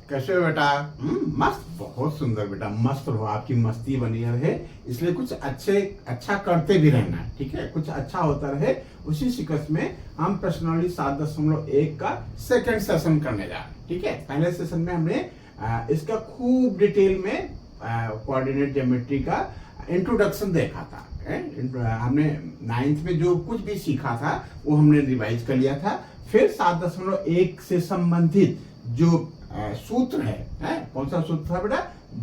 कैसे हो बेटा? मस्त, बहुत सुंदर बेटा, मस्त रहो, आपकी मस्ती बनी रहे, इसलिए कुछ अच्छा करते भी रहना है, ठीक है? कुछ अच्छा होता रहे, उसी शिकस्त में हम प्रश्नावली 7.1 का सेकंड सेशन करने जा रहे हैं, ठीक है? पहले सेशन में हमने इसका खूब डिटेल में कोऑर्डिनेट ज्योमेट्री का इंट्रोडक्शन देखा था। हमने 9th में जो कुछ भी सीखा था वो हमने रिवाइज कर लिया था। फिर 7.1 से संबंधित जो सूत्र है, कौन सा सूत्र था बेटा?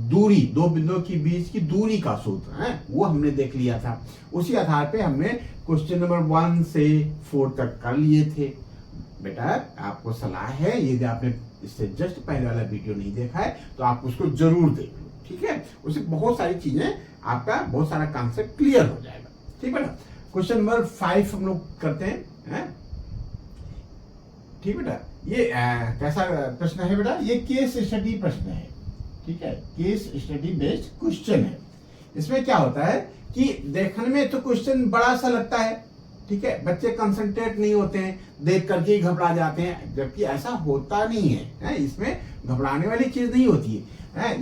दूरी, दो बिंदुओं के बीच की दूरी का सूत्र है, वो हमने देख लिया था। उसी आधार पे हमने क्वेश्चन नंबर 1 से 4 तक कर लिए थे। बेटा आपको सलाह है, यदि आपने इससे जस्ट पहले वाला वीडियो नहीं देखा है तो आप उसको जरूर देख लो, ठीक है? उससे बहुत सारी चीजें, आपका बहुत सारा कॉन्सेप्ट क्लियर हो जाएगा, ठीक है ना? क्वेश्चन नंबर 5 हम लोग करते हैं, ठीक बेटा? ये कैसा प्रश्न है बेटा? ये केस स्टडी प्रश्न है, ठीक है? केस स्टडी बेस्ड क्वेश्चन है। इसमें क्या होता है कि देखने में तो क्वेश्चन बड़ा सा लगता है, ठीक है? बच्चे कंसंट्रेट नहीं होते हैं, देख करके ही घबरा जाते हैं, जबकि ऐसा होता नहीं है, इसमें घबराने वाली चीज नहीं होती है।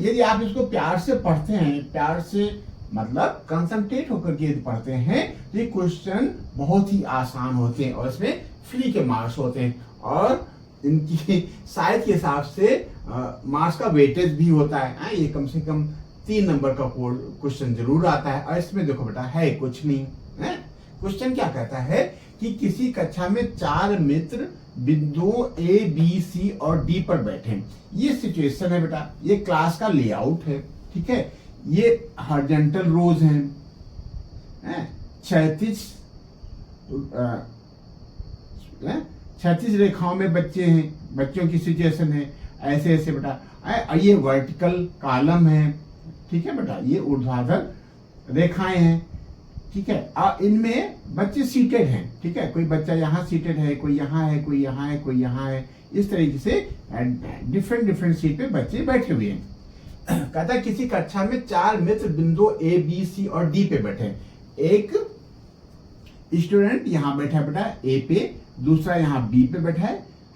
यदि आप इसको प्यार से पढ़ते हैं, प्यार से मतलब कंसंट्रेट होकर के यदि पढ़ते हैं तो ये क्वेश्चन बहुत ही आसान होते हैं और इसमें फ्री के मार्क्स होते हैं और इनकी शायद के हिसाब से मार्क्स का वेटेज भी होता है। ये कम से कम 3 नंबर का क्वेश्चन जरूर आता है। और इसमें देखो बेटा, है कुछ नहीं है। क्वेश्चन क्या कहता है कि किसी कक्षा में 4 मित्र बिंदुओं A, B, C और D पर बैठे। ये सिचुएशन है बेटा, ये क्लास का लेआउट है, ठीक है? ये हॉरिजॉन्टल रोज हैं, क्षैतिज रेखाओं में बच्चे हैं, बच्चों की सिचुएशन है, ऐसे ऐसे बेटा। ये वर्टिकल कॉलम है, ठीक है बेटा? ये ऊर्ध्वाधर रेखाएं हैं, ठीक है? और इनमें बच्चे सीटेड हैं, ठीक है? कोई बच्चा यहाँ सीटेड है, कोई यहाँ है, कोई यहाँ है, कोई यहाँ है। इस तरीके से डिफरेंट सीट पे बच्चे बैठे हुए हैं। कहता है किसी कक्षा में 4 मित्र बिंदु A, B, C और D पे बैठे। एक स्टूडेंट यहाँ बैठा है बेटा A पे, दूसरा यहाँ B पे बैठा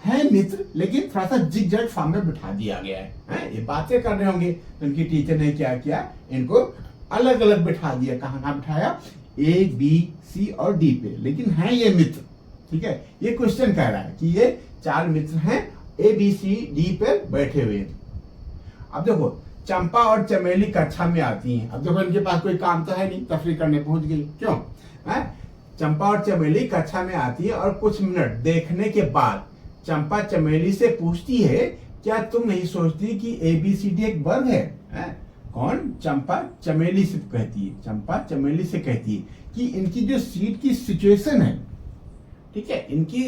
है मित्र, लेकिन थोड़ा सा जिग-जैग फॉर्म में बिठा दिया गया है। ये बातें कर रहे होंगे तो उनकी टीचर ने क्या किया, इनको अलग अलग बिठा दिया। कहाँ बिठाया? A, B, C और D पे, लेकिन है ये मित्र, ठीक है? ये क्वेश्चन कह रहा है कि ये 4 मित्र हैं, A, B, C, D पे बैठे हुए हैं। अब देखो, चंपा और चमेली कक्षा में आती हैं। अब देखो, इनके पास कोई काम तो है नहीं, तफरीह करने पहुंच गई, क्यों? चंपा और चमेली कक्षा में आती है और कुछ मिनट देखने के बाद चंपा चमेली से पूछती है, क्या तुम नहीं सोचती कि ABCD एक वर्ग है? कौन? चंपा चमेली से कहती है, चंपा चमेली से कहती है कि इनकी जो सीट की सिचुएशन है, ठीक है, इनकी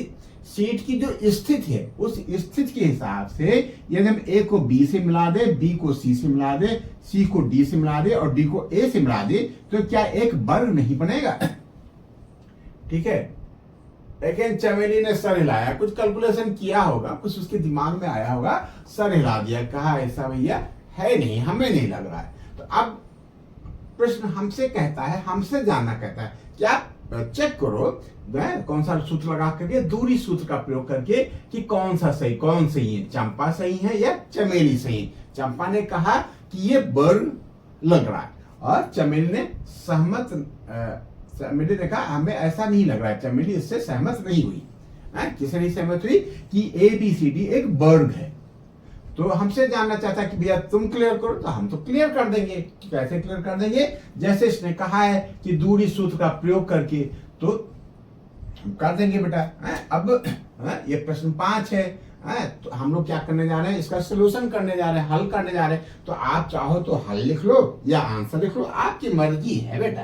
सीट की जो स्थिति है, उस स्थिति के हिसाब से यदि हम A को B से मिला दे, B को C से मिला दे, C को D से मिला दे और D को A से मिला दे, तो क्या एक वर्ग नहीं बनेगा? ठीक है? लेकिन चमेली ने सर हिलाया, कुछ कैलकुलेशन किया होगा, कुछ उसके दिमाग में आया होगा, सर हिला दिया, कहा ऐसा भैया है नहीं, हमें नहीं लग रहा है। तो अब प्रश्न हमसे कहता है, हमसे जानना कहता है, क्या चेक करो कौन सा सूत्र लगा करके, दूरी सूत्र का प्रयोग करके कि कौन सही है, चंपा सही है या चमेली सही है। चंपा ने कहा कि ये वर्ग लग रहा है और चमेली ने कहा हमें ऐसा नहीं लग रहा है। चमेली इससे सहमत नहीं हुई। किससे नहीं सहमत हुई? कि ABCD एक वर्ग है। तो हमसे जानना चाहता है कि भैया तुम क्लियर करो, तो हम तो क्लियर कर देंगे। कैसे क्लियर कर देंगे? जैसे इसने कहा है कि दूरी सूत्र का प्रयोग करके, तो हम कर देंगे बेटा। अब ये प्रश्न 5 है, तो हम लोग क्या करने जा रहे हैं? इसका सोल्यूशन करने जा रहे हैं, हल करने जा रहे हैं। तो आप चाहो तो हल लिख लो या आंसर लिख लो, आपकी मर्जी है बेटा,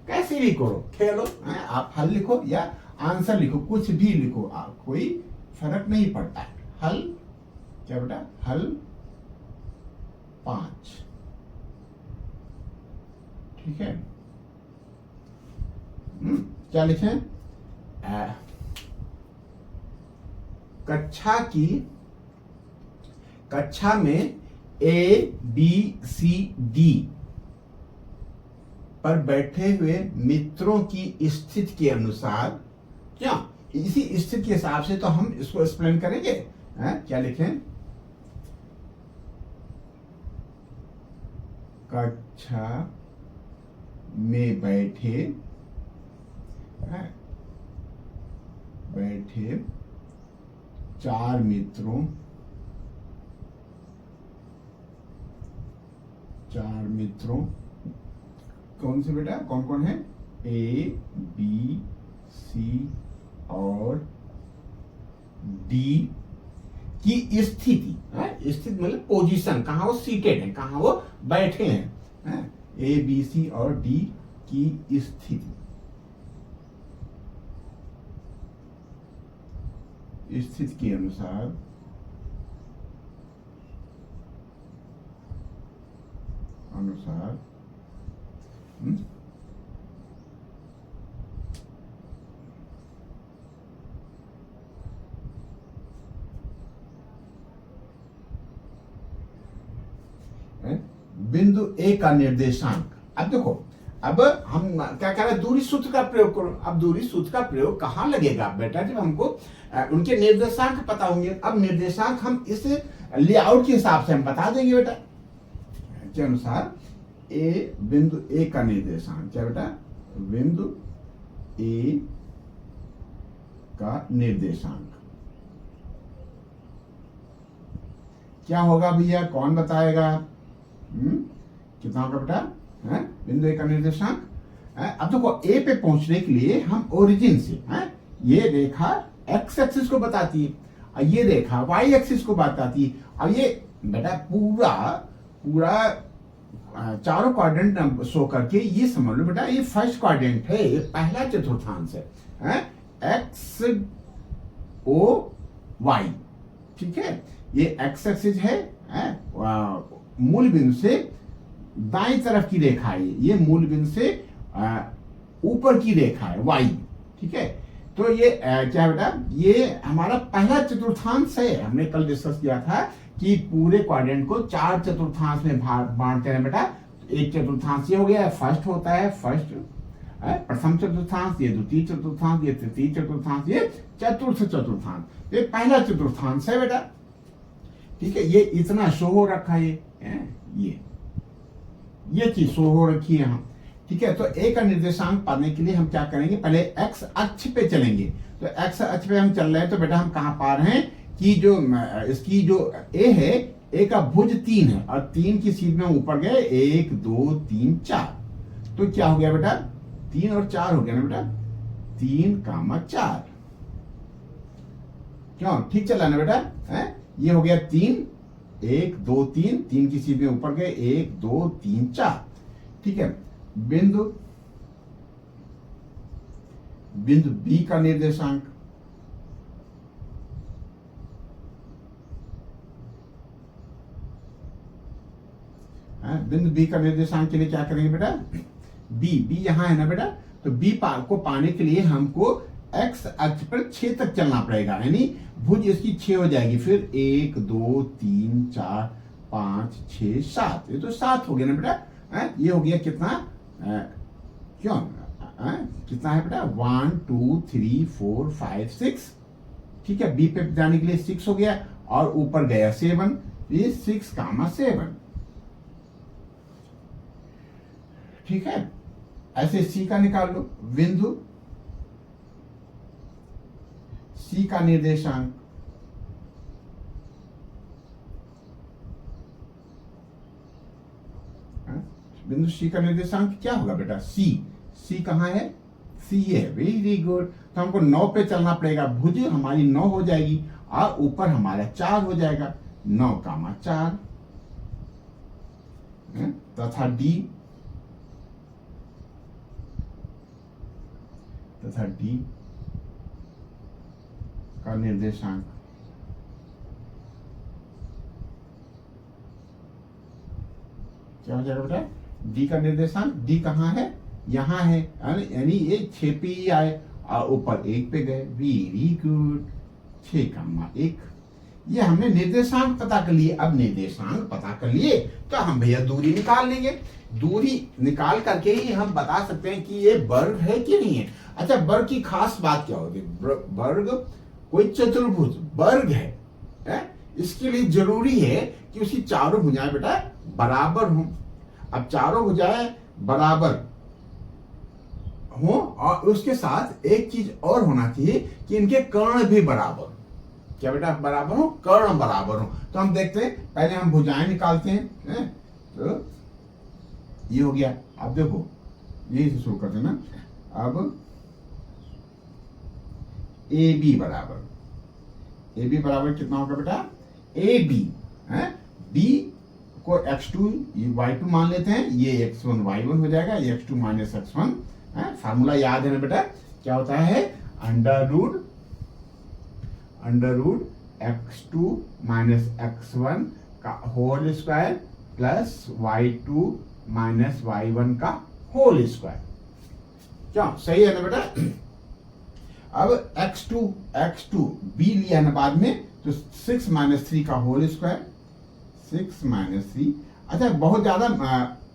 कैसे भी करो, खेलो। आप हल लिखो या आंसर लिखो, कुछ भी लिखो, कोई फर्क नहीं पड़ता है। हल क्या बेटा? हल 5, ठीक है? क्या लिखें? कक्षा में ABCD पर बैठे हुए मित्रों की स्थिति के अनुसार, क्या इसी स्थिति के हिसाब से तो हम इसको एक्सप्लेन करेंगे। क्या लिखें? कक्षा में बैठे चार मित्रों कौन से बेटा, कौन कौन है, ए बी सी और डी की स्थिति, स्थिति मतलब पोजीशन, कहाँ वो सीटेड है, कहाँ वो बैठे हैं, ए बी सी और डी की स्थिति के अनुसार बिंदु ए का निर्देशांक। अब देखो, अब हम क्या कह रहे हैं, दूरी सूत्र का प्रयोग करो। अब दूरी सूत्र का प्रयोग कहाँ लगेगा बेटा, जब हमको उनके निर्देशांक पता होंगे। अब निर्देशांक हम इस लेआउट के हिसाब से हम बता देंगे बेटा, के अनुसार ए बिंदु ए का निर्देशांक क्या बेटा, बिंदु ए का निर्देशांक क्या होगा भैया, कौन बताएगा? कितना होगा बेटा, बिंदु ए का निर्देशांक। अब देखो, ए पे पहुंचने के लिए हम ओरिजिन से, ये रेखा एक्स एक्सिस को बताती है और ये रेखा वाई एक्सिस को बताती है। अब ये बेटा पूरा चारों क्वाड्रेंट शो करके ये समझ लो बेटा, ये फर्स्ट क्वाड्रेंट है, ये पहला चतुर्थांश है, एक्स ओ वाई, ठीक है। ये एक्स एक्सिस है, मूल बिंदु से दाईं तरफ की रेखा है, ये मूल बिंदु से ऊपर की रेखा है वाई, ठीक है। तो ये क्या बेटा, ये हमारा पहला चतुर्थांश है। हमने कल डिस्कस किया था कि पूरे क्वाड्रेंट को चार चतुर्थांश में बांटते हैं बेटा। एक चतुर्थांश ये हो गया, फर्स्ट होता है, फर्स्ट प्रथम चतुर्थांश, ये द्वितीय चतुर्थांश, ये तृतीय चतुर्थांश, ये चतुर्थ चतुर्थांश। ये पहला चतुर्थांश है बेटा, ठीक है। ये इतना शो हो रखा है, ये चीज शो हो रखी है यहाँ, ठीक है। तो ए का निर्देशांक पाने के लिए हम क्या करेंगे, पहले एक्स अक्ष पे चलेंगे। तो एक्स अक्ष पे हम चल रहे हैं, तो बेटा हम कहाँ पा रहे हैं कि जो इसकी जो ए है, ए का भुज 3 है और 3 की सीध में ऊपर गए 1 2 3 4। तो क्या हो गया बेटा, 3 और 4 हो गया ना बेटा, 3,4। क्यों, ठीक चला ना बेटा, ये हो गया 3 1 2 3, 3 की सीध में ऊपर गए 1 2 3 4, ठीक है। बिंदु बी का निर्देशांक, बिंदु बी का निर्देशांक के लिए क्या करेंगे बेटा, बी यहां है ना बेटा। तो बी को पाने के लिए हमको एक्स अक्ष पर 6 तक चलना पड़ेगा, यानी भुज इसकी 6 हो जाएगी। फिर 1 2 3 4 5 6 7, ये तो 7 हो गया ना बेटा। ये हो गया कितना, कितना है बेटा, 1 2 3 4 5 6, ठीक है। बी पे जाने के लिए 6 हो गया और ऊपर गया 7, ये 6,7, ठीक है। ऐसे सी का निकाल लो, बिंदु सी का निर्देशांक, बिंदु सी का निर्देशांक क्या होगा बेटा, सी कहाँ है, सी है, वेरी गुड। तो हमको 9 पे चलना पड़ेगा, भुज हमारी 9 हो जाएगी और ऊपर हमारा 4 हो जाएगा, 9,4, तथा डी का निर्देशांक क्या हो जाएगा बेटा, डी का निर्देशांक, डी कहाँ है, यहाँ है, यानी ये 6 पे ही आए और ऊपर 1 पे गए, वेरी गुड, 6,1। ये हमने निर्देशांक पता कर लिए। अब निर्देशांक पता कर लिए तो हम भैया दूरी निकाल लेंगे। दूरी निकाल करके ही हम बता सकते हैं कि ये वर्ग है कि नहीं है। अच्छा, वर्ग की खास बात क्या होगी, वर्ग कोई चतुर्भुज वर्ग है, इसके लिए जरूरी है कि उसकी चारों भुजाएं बेटा बराबर हों। अब चारों भुजाएं बराबर हो और उसके साथ एक चीज और होना चाहिए कि इनके कर्ण भी बराबर हो। क्या बेटा बराबर हो? कर्ण बराबर हो। तो हम देखते हैं, पहले हम भुजाएं निकालते हैं। तो ये हो गया। अब देखो यही से शुरू करते हैं ना। अब ए बी बराबर कितना होगा बेटा? ए बी है, बी को x2 y2 मान लेते हैं, ये x1 y1 हो जाएगा, ये x2 माइनस x1 है। फार्मूला याद है ना बेटा? क्या होता है? Under root x2 minus x1 का whole square plus y2 minus y1 का होल स्क्वायर। क्या सही है ना बेटा? अब x2 b लिया ना बाद में, तो 6 माइनस 3 का होल स्क्वायर, 6 माइनस 3। अच्छा बहुत ज्यादा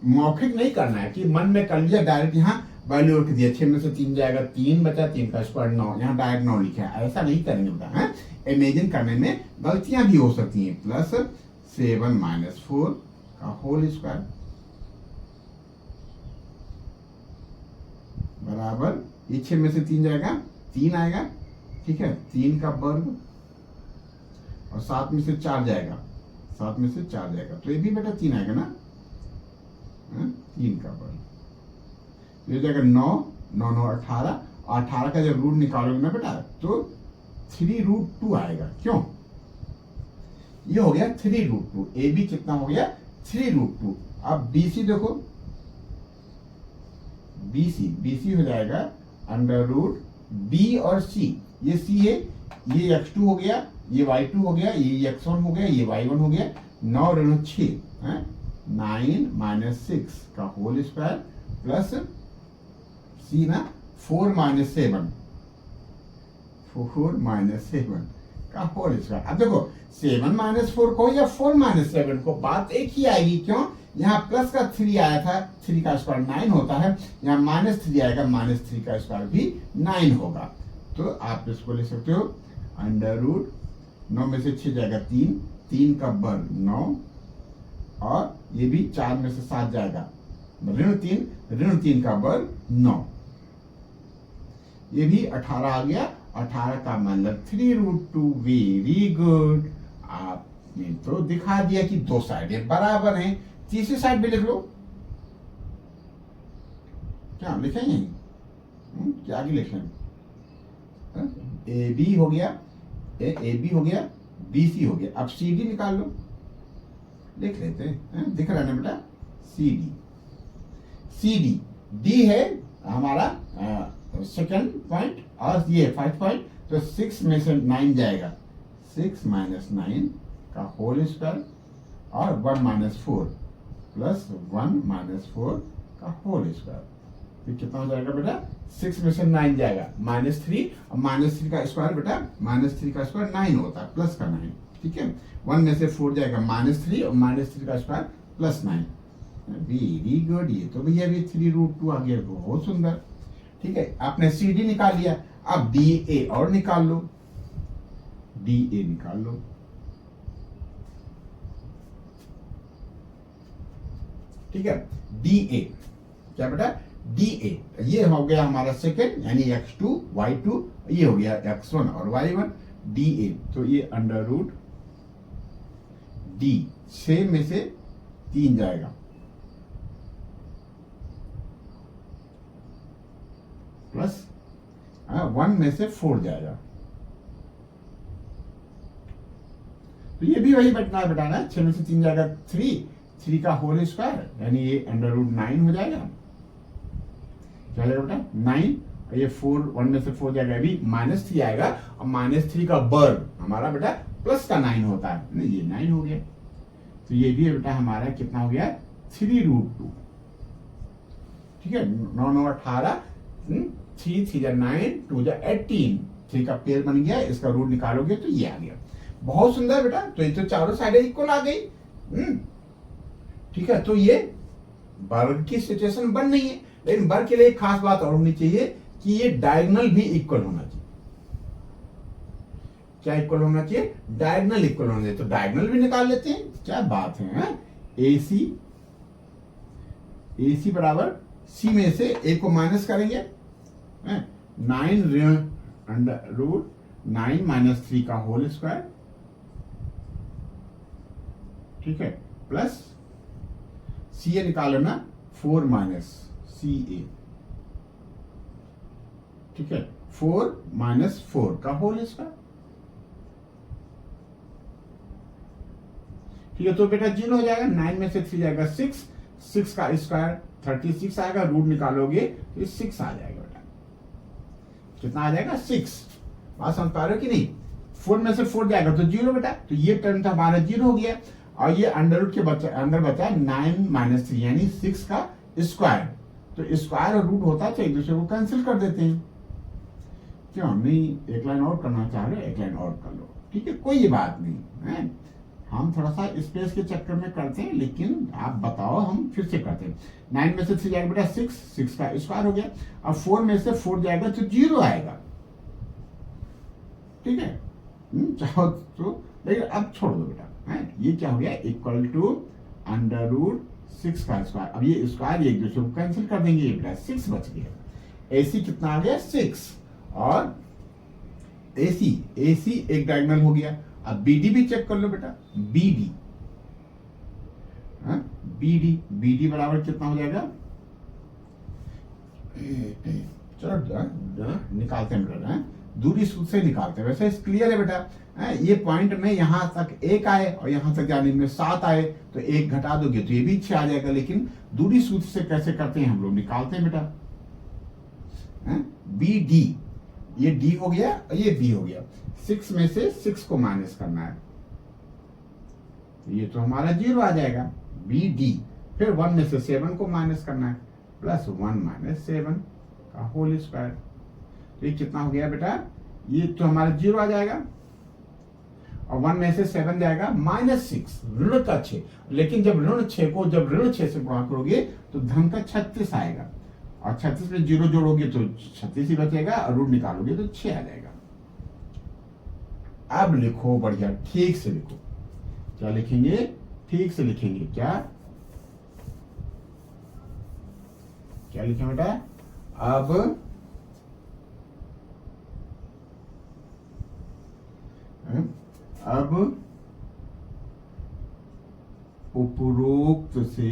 मौखिक नहीं करना है कि मन में कर लिया, डायरेक्ट यहाँ वैल्यू रख दिया, 6 में से 3 जाएगा 3 बचा, 3 का स्क्वायर 9, यहाँ डायरेक्ट 9 लिखा है। ऐसा नहीं करेंगे बेटा है। इमेजिन करने में गलतियां भी हो सकती हैं। प्लस 7 माइनस 4 का होल स्क्वायर बराबर, ये 6 में से 3 जाएगा 3 आएगा, ठीक है, 3 का वर्ग और 7 में से 4 जाएगा, 7 में से 4 जाएगा, तो ये भी बेटा 3 आएगा ना, 3 का वर्ग, ये हो जाएगा 9, 9 9 18, 18 का जब रूट निकालोगे ना बेटा तो 3√2 आएगा। क्यों? ये हो गया 3√2। ए बी कितना हो गया? 3√2। अब बी सी देखो, बी सी हो जाएगा अंडर रूट बी और सी, ये सी है, ये x2 हो गया, ये y2 हो गया, ये x1 हो गया, ये y1 हो गया, 9 ऋण 6 है, 9 माइनस 6 का होल स्क्वायर प्लस सी ना 4 माइनस 7 का होल स्क्वायर। अब देखो 7 माइनस 4 को या 4 माइनस 7 को बात एक ही आएगी। क्यों? यहाँ प्लस का 3 आया था, 3 का स्क्वायर 9 होता है, यहाँ माइनस 3 आएगा, माइनस 3 का स्क्वायर भी 9 होगा। तो आप इसको लिख सकते हो अंडर रूट 9 में से 6 जाएगा 3, 3 का वर्ग 9, और ये भी 4 में से 7 जाएगा, ऋण 3 का वर्ग 9, ये भी 18 आ गया, 18 का मतलब 3√2। वेरी गुड, आपने तो दिखा दिया कि दो साइडें बराबर हैं। तीसरी साइड भी लिख लो। क्या लिखेंगे? क्या आगे लिखें? ए बी हो गया, ए बी हो गया, बी सी हो गया। अब सी डी निकाल लो, लिख लेते हैं, दिख रहा है ना बेटा? सी डी, डी है हमारा सेकंड पॉइंट और ये 5 पॉइंट, तो 6 में से 9 जाएगा, 6 माइनस 9 का होल स्क्वायर और 1 माइनस 4 प्लस 1 माइनस 4 का होल स्क्वायर। तो कितना हो जाएगा बेटा? 6 में से 9 जाएगा, -3, और -3 का स्क्वायर बेटा, -3 का स्क्वायर 9 होता है, प्लस का 9, ठीक है। 1 में से 4 जाएगा -3, और -3 का स्क्वायर प्लस 9। वेरी गुड, ये तो भैया भी 3√2 आ गया, बहुत सुंदर, ठीक है। आपने सी डी निकाल लिया, अब डी ए और निकाल लो, डी ए निकाल लो, ठीक है। डी ए क्या बेटा? डी ए, ये हो गया हमारा सेकेंड, यानी x2 y2, ये हो गया x1 और y1, डी ए, तो ये अंडर रूट डी 6 में से 3 जाएगा, प्लस 1 में से 4 जाएगा, तो ये भी वही बटना है बेटा ना, 6 में से 3 जाएगा 3 का होल स्क्वायर, यानी ये अंडर रूट 9 हो जाएगा। क्या जाएगा बेटा? 9, और ये 4, 1 में से 4 जाएगा, अभी -3 आएगा, और -3 का वर्ग हमारा बेटा प्लस का 9 होता है, नहीं ये 9 हो गया, तो ये भी बेटा हमारा कितना हो गया? 3√2, ठीक है। 9 9 18, 3 3 9, 2 18, 3 का पेयर बन गया, इसका रूट निकालोगे तो ये आ गया। बहुत सुंदर बेटा, तो ये तो चारों साइडें इक्वल आ गई, ठीक है। तो ये वर्ग की सिचुएशन बन नहीं है, लेकिन वर्ग के लिए एक खास बात और होनी चाहिए कि ये डायगोनल भी इक्वल होना चाहिए। क्या इक्वल होना चाहिए? डायगोनल इक्वल होना चाहिए। तो डायगोनल भी निकाल लेते हैं, क्या बात है। AC ए सी बराबर सी में से ए को माइनस करेंगे, 9 ऋण अंडर रूट 9 - 3 का होल स्क्वायर, ठीक है, प्लस सी ए निकालो ना, 4 - सी ए, ठीक है, 4 - 4 का होल स्क्वायर, ठीक है। तो बेटा 0 हो जाएगा, 9 में से 3 जाएगा 6, 6 का स्क्वायर 36 आएगा, रूट निकालोगे तो ये 6 आ जाएगा बेटा। कितना आ जाएगा? 6। बात समझ पा रहे हो कि नहीं? 4 में से 4 जाएगा तो 0 बेटा, तो ये टर्म था हमारा 0 हो गया। और ये अंडर रूट के अंदर बचा 9 - 3 यानी 6 का स्क्वायर। तो स्क्वायर और रूट होता है तो एक दूसरे को कैंसिल कर देते हैं। क्यों नहीं? एक लाइन और करना चाह रहे हो, एक लाइन और कर लो, ठीक है, कोई बात नहीं है। हम थोड़ा सा स्पेस के चक्कर में करते हैं, लेकिन आप बताओ, हम फिर से करते हैं। 9 में से 3 जाएगा बेटा 6, 6 का स्क्वायर हो गया। अब 4 में से 4 जाएगा तो 0 आएगा, ठीक है। चाहो तो, लेकिन अब छोड़ दो बेटा, है ये क्या हो गया? इक्वल टू अंडर रूट 6 का स्क्वायर। अब ये स्क्वायर एक दूसरे को कैंसिल कर देंगे, बेटा 6 बच गया। एसी कितना आ गया? 6। और एसी एक डायगोनल हो गया। अब बीडी भी चेक कर लो बेटा, बीडी, बीडी बराबर कितना हो जाएगा? चलो निकालते हैं बेटा, दूरी सूत्र से निकालते हैं। वैसे क्लियर है बेटा, ये पॉइंट में यहां तक 1 आए और यहां तक जाने में 7 आए, तो 1 घटा दोगे तो ये भी 6 आ जाएगा। लेकिन दूरी सूत्र से कैसे करते हैं हम लोग? निकालते हैं बेटा, बी डी, ये डी हो गया और ये बी हो गया। 6 में से 6 को माइनस करना है, ये तो हमारा 0 आ जाएगा, बी डी। फिर 1 में से 7 को माइनस करना है, प्लस 1 - 7 का होल स्क्वायर। तो ये कितना हो गया बेटा? ये तो हमारा 0 आ जाएगा, और 1 में से 7 जाएगा -6, ऋण का 6। लेकिन जब ऋण 6 को जब ऋण 6 से गुणा करोगे तो धन का 36 आएगा, और 36 में 0 जोड़ोगे तो 36 ही बचेगा, और रूट निकालोगे तो 6 आ जाएगा। अब लिखो बढ़िया, ठीक से लिखो। क्या लिखेंगे? ठीक से लिखेंगे। क्या क्या लिखें बेटा? अब उपरोक्त से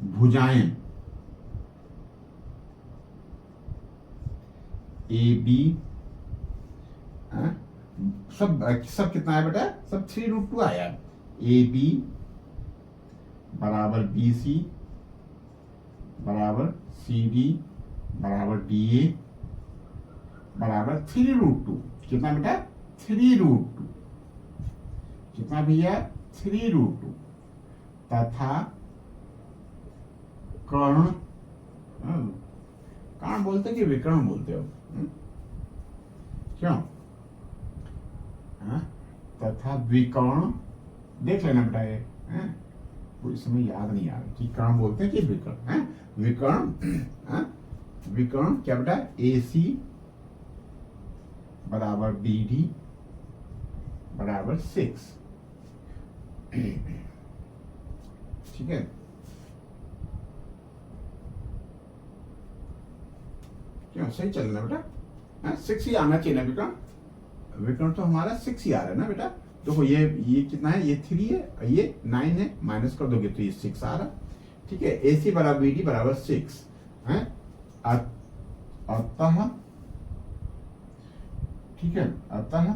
भुजाएं ए बी, सब कितना है बेटा? सब 3√2 आया। ए बी बराबर बी सी बराबर सी डी बराबर डी ए बराबर 3√2। कितना बेटा? 3√2। कितना भैया? 3√2। तथा कर्ण, कर्ण बोलते कि विकर्ण बोलते हो? क्यों? तथा विकर्ण, देख लेना बेटा, ये कोई समय याद नहीं आ रहा कि कर्ण बोलते हैं कि विकर्ण। विकर्ण, विकर्ण क्या बेटा? ए सी बराबर बी डी बराबर 6, ठीक है। क्यों? सही चलना बेटा, 6 ही आना चाहिए ना विकर्ण। विकर्ण तो हमारा 6 ही आ रहा है ना बेटा। देखो ये कितना है? ये 3 है और ये 9 है, माइनस कर दोगे तो ये 6 आ रहा, ठीक है। ए सी बराबर बी डी बराबर 6 है। अतः, ठीक है, अतः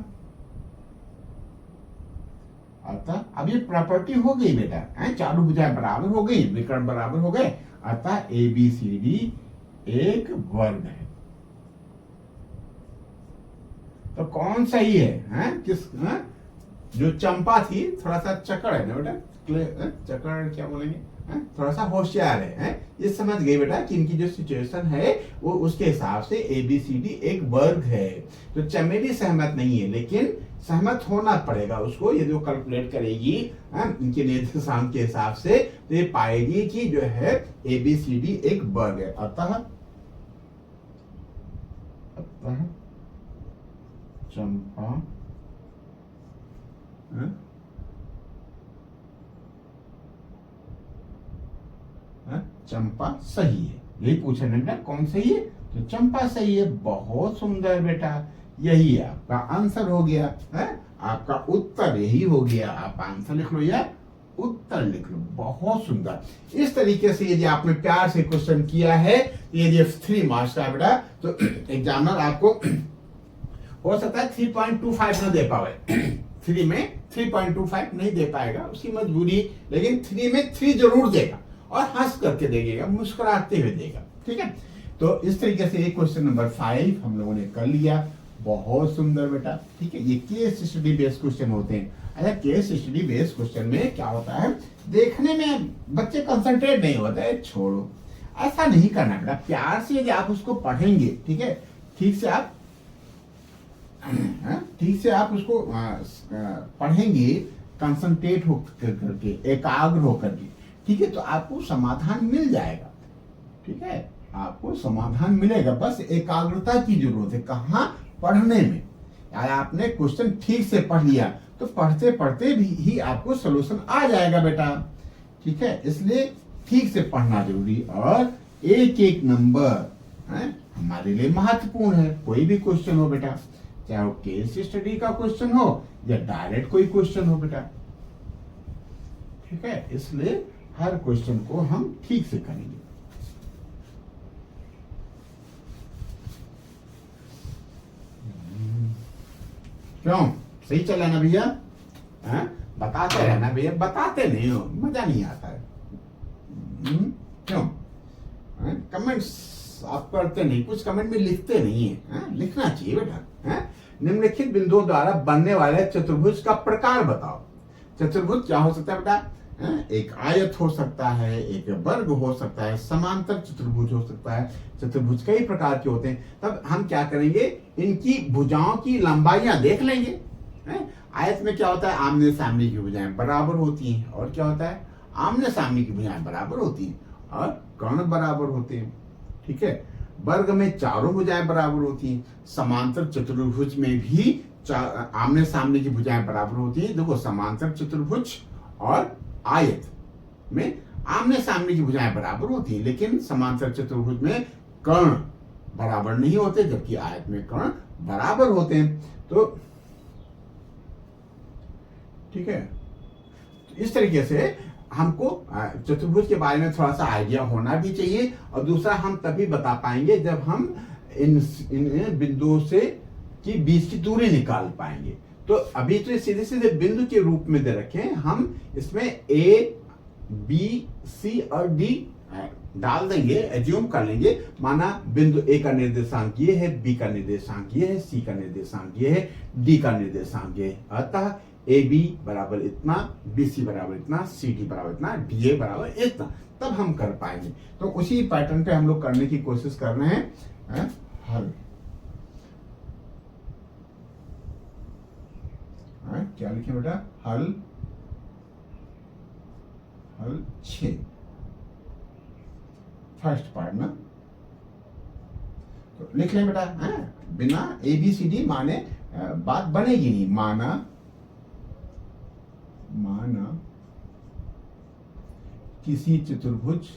अब ये प्रॉपर्टी हो गई बेटा, चारों भुजाएं बराबर हो गई, विकर्ण बराबर हो गए। अतः ए बी सी डी एक वर्ग है। तो कौन सही है? किस जो चंपा थी थोड़ा सा चक्कर है ना बेटा, चक्कर क्या बोलेंगे, थोड़ा सा होशियार है। ये समझ गई बेटा कि इनकी जो सिचुएशन है वो उसके हिसाब से ABCD एक वर्ग है। तो चमेली सहमत नहीं है, लेकिन सहमत होना पड़ेगा उसको। ये जो कैलकुलेट करेगी इनके निर्देशांक के हिसाब से, तो ये पाएगी कि जो है ABCD एक वर्ग है। अतः चंपा चंपा सही है। यही पूछा ना बेटा, कौन सही है? तो चंपा सही है। बहुत सुंदर बेटा, यही आपका आंसर हो गया है, आपका उत्तर यही हो गया। आप आंसर लिख लो या उत्तर लिख लो। बहुत सुंदर। इस तरीके से यदि आपने प्यार से क्वेश्चन किया है, यदि 3 मार्क्स का बेटा, तो एग्जामिनर आपको हो सकता है 3.25 ना दे पावे। 3 में 3.25 नहीं दे पाएगा, उसकी मजबूरी, लेकिन 3 में 3 जरूर देगा और हंस करके देगा, मुस्कुराते हुए देगा। ठीक है, तो इस तरीके से क्वेश्चन नंबर 5 हम लोगों ने कर लिया। बहुत सुंदर बेटा। ठीक है, ये केस स्टडी बेस्ड क्वेश्चन होते हैं। अच्छा, केस स्टडी बेस्ड क्वेश्चन में क्या होता है, देखने में बच्चे कंसंट्रेट नहीं होते हैं, छोड़ो, ऐसा नहीं करना बेटा। प्यार से यदि आप उसको पढ़ेंगे, ठीक है, ठीक से आप उसको पढ़ेंगे, कंसंट्रेट हो करके, एकाग्र होकर के, ठीक है, तो आपको समाधान मिल जाएगा। ठीक है, आपको समाधान मिलेगा, बस एकाग्रता की जरूरत है। कहाँ? पढ़ने में। यार आपने क्वेश्चन ठीक से पढ़ लिया तो पढ़ते पढ़ते भी ही आपको सोल्यूशन आ जाएगा बेटा। ठीक है, इसलिए ठीक से पढ़ना जरूरी, और एक एक नंबर हमारे लिए महत्वपूर्ण है। कोई भी क्वेश्चन हो बेटा, चाहे वो केस स्टडी का क्वेश्चन हो या डायरेक्ट कोई क्वेश्चन हो बेटा। ठीक है, इसलिए हर क्वेश्चन को हम ठीक से करेंगे। क्यों? सही चला ना भैया? बताते रहना भैया, बताते नहीं हो, मजा नहीं आता है। क्यों? कमेंट्स आप करते नहीं, कुछ कमेंट में लिखते नहीं है। लिखना चाहिए बेटा। निम्नलिखित बिंदुओं द्वारा बनने वाले चतुर्भुज का प्रकार बताओ। चतुर्भुज क्या हो सकता है बेटा? एक आयत हो सकता है, एक वर्ग हो सकता है, समांतर चतुर्भुज हो सकता है। चतुर्भुज कई प्रकार के होते हैं। तब हम क्या करेंगे, इनकी भुजाओं की लंबाइयां देख लेंगे। आयत में क्या होता है, आमने सामने की भुजाएं बराबर होती हैं, और क्या होता है, आमने सामने की भुजाएं बराबर होती हैं और कर्ण बराबर होते हैं। ठीक है, वर्ग में चारों भुजाएं बराबर होती हैं। समांतर चतुर्भुज में भी आमने सामने की भुजाएं बराबर होती हैं। देखो, समांतर चतुर्भुज और आयत में आमने सामने की भुजाएं बराबर होती हैं, लेकिन समांतर चतुर्भुज में कर्ण बराबर नहीं होते, जबकि आयत में कर्ण बराबर होते हैं। तो ठीक है, तो इस तरीके से हमको चतुर्भुज के बारे में थोड़ा सा आइडिया होना भी चाहिए, और दूसरा हम तभी बता पाएंगे जब हम इन बिंदुओं से की बीच की दूरी निकाल पाएंगे। तो अभी तो सीधे सीधे बिंदु के रूप में दे रखे हैं, हम इसमें ए, बी, सी और डी डाल देंगे, एज्यूम कर लेंगे। माना बिंदु ए का निर्देशांक ये है, बी का निर्देशांक ये है, सी का निर्देशांक ये है, डी का निर्देशांक ये है। अतः ए बी बराबर इतना, बी सी बराबर इतना, सी डी बराबर इतना, डी ए बराबर इतना, तब हम कर पाएंगे। तो उसी पैटर्न पे हम लोग करने की कोशिश कर रहे हैं। हल क्या लिखे बेटा? हल 6, फर्स्ट पार्ट ना, तो लिख लें बेटा। बिना ए बी सी डी माने बात बनेगी नहीं। माना किसी चतुर्भुज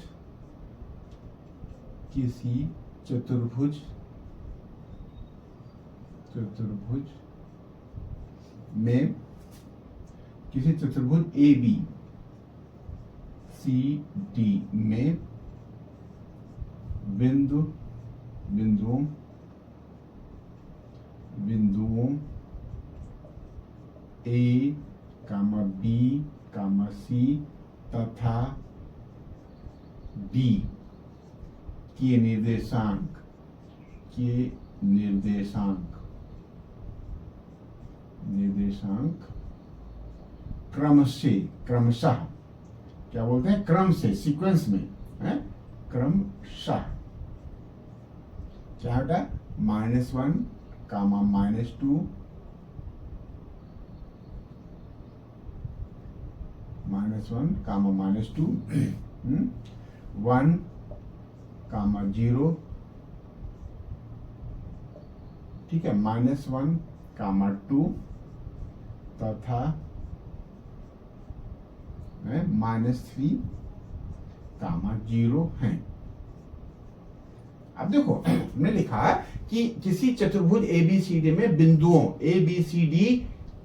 में, किसी चतुर्भुज ए बी सी डी में बिंदुओं ए, बी, सी तथा डी के निर्देशांक क्रमशः क्या बोलते हैं, क्रम से, सीक्वेंस में, क्रमशः क्या होता है, -1, -2, -1, 0, ठीक है, -1, 2 तथा -3, 0 हैं। अब देखो हमने लिखा कि किसी चतुर्भुज ABCD में बिंदुओं ABCD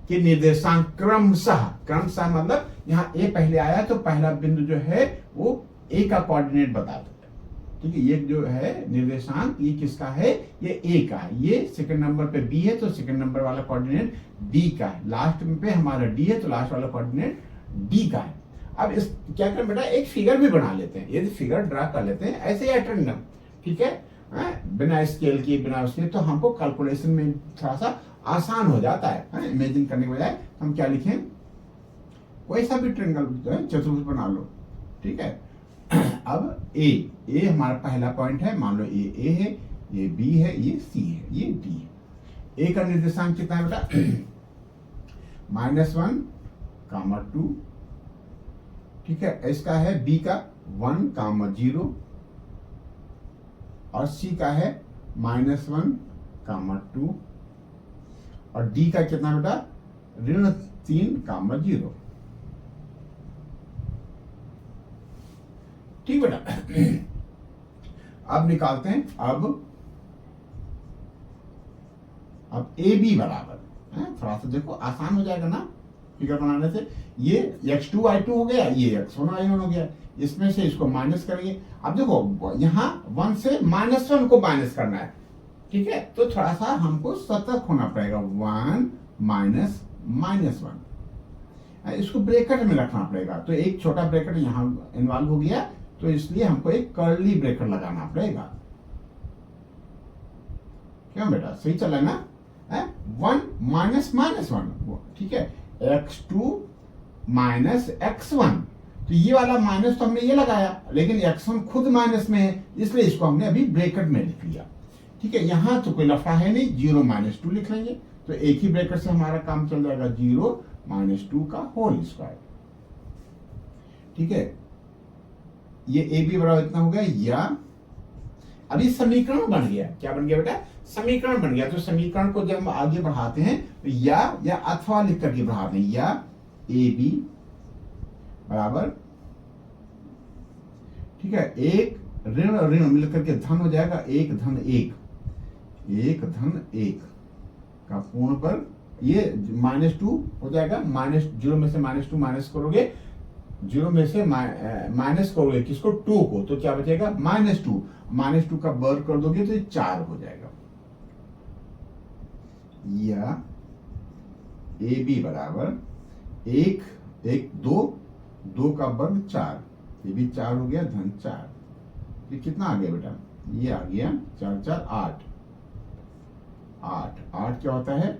के निर्देशांक क्रमशः मतलब यहाँ A पहले आया तो पहला बिंदु जो है वो A का कोऑर्डिनेट बता देता है। ठीक है, ये जो है निर्देशांक ये किसका है, ये A का है। ये सेकंड नंबर पे B है तो सेकंड नंबर वाला कोऑर्डिनेट B का है। लास्ट पे हमारा D है तो लास्ट वाला कोऑर्डिनेट D का है। अब इस क्या करें बेटा, एक फिगर भी बना लेते हैं, यदि फिगर ड्रा कर लेते हैं ऐसे ही रैंडम। ठीक है, बिना स्केल किए बिना उसके, तो हमको कैलकुलेशन में थोड़ा सा आसान हो जाता है। इमेजिन करने के बजाय हम क्या लिखें, कोई सा भी ट्रायंगल चतुर्भुज बना लो। ठीक है, अब ए हमारा पहला पॉइंट है, मान लो ये ए है, ये बी है, ये सी है, ये डी है। ए का निर्देशांक कितना है बेटा, -1, 2। ठीक है, इसका है बी का 1, 0 और सी का है -1, 2 और डी का कितना बेटा, -3, 0। ठीक बेटा, अब निकालते हैं। अब ए बी बराबर, थोड़ा सा देखो आसान हो जाएगा ना फिगर बनाने से। ये x2 y2 हो गया, ये x1 y1 हो गया, इसमें से इसको माइनस करेंगे। अब देखो यहाँ 1 से -1 को माइनस करना है। ठीक है, तो थोड़ा सा हमको सतर्क होना पड़ेगा। 1 -1 इसको ब्रैकेट में रखना पड़ेगा। तो एक छोटा ब्रैकेट यहाँ इन्वॉल्व हो गया, तो इसलिए हमको एक कर्ली ब्रैकेट लगाना पड़ेगा। क्यों बेटा, सही चला ना? 1 -1, ठीक है, x2 -x1। तो ये वाला माइनस तो हमने ये लगाया, लेकिन x1 खुद माइनस में है, इसलिए इसको हमने अभी ब्रैकेट में लिख लिया। ठीक है, यहां तो कोई लफड़ा है नहीं, 0 -2 लिख लेंगे, तो एक ही ब्रैकेट से हमारा काम चल जाएगा, 0 -2 का होल स्क्वायर। ठीक है, ये ए बी बराबर इतना हो गया, या अभी समीकरण बन गया। क्या बन गया बेटा, समीकरण बन गया। तो समीकरण को जब हम आगे बढ़ाते हैं तो या अथवा लिख करके बढ़ाते हैं, या ए बी बराबर, ठीक है, एक ऋण ऋण मिलकर के धन हो जाएगा, 1 धन 1 का पूर्ण पर, ये -2 हो जाएगा। -0 में से -2 माइनस करोगे, 0 में से माइनस करोगे किसको, 2 को, तो क्या बचेगा, -2 का वर्ग कर दोगे तो 4 हो जाएगा। या ए बी बराबर 1 2 का वर्ग 4, ये भी 4 हो गया, धन 4। ये कितना आ गया बेटा, ये आ गया 4 4 8 क्या होता है,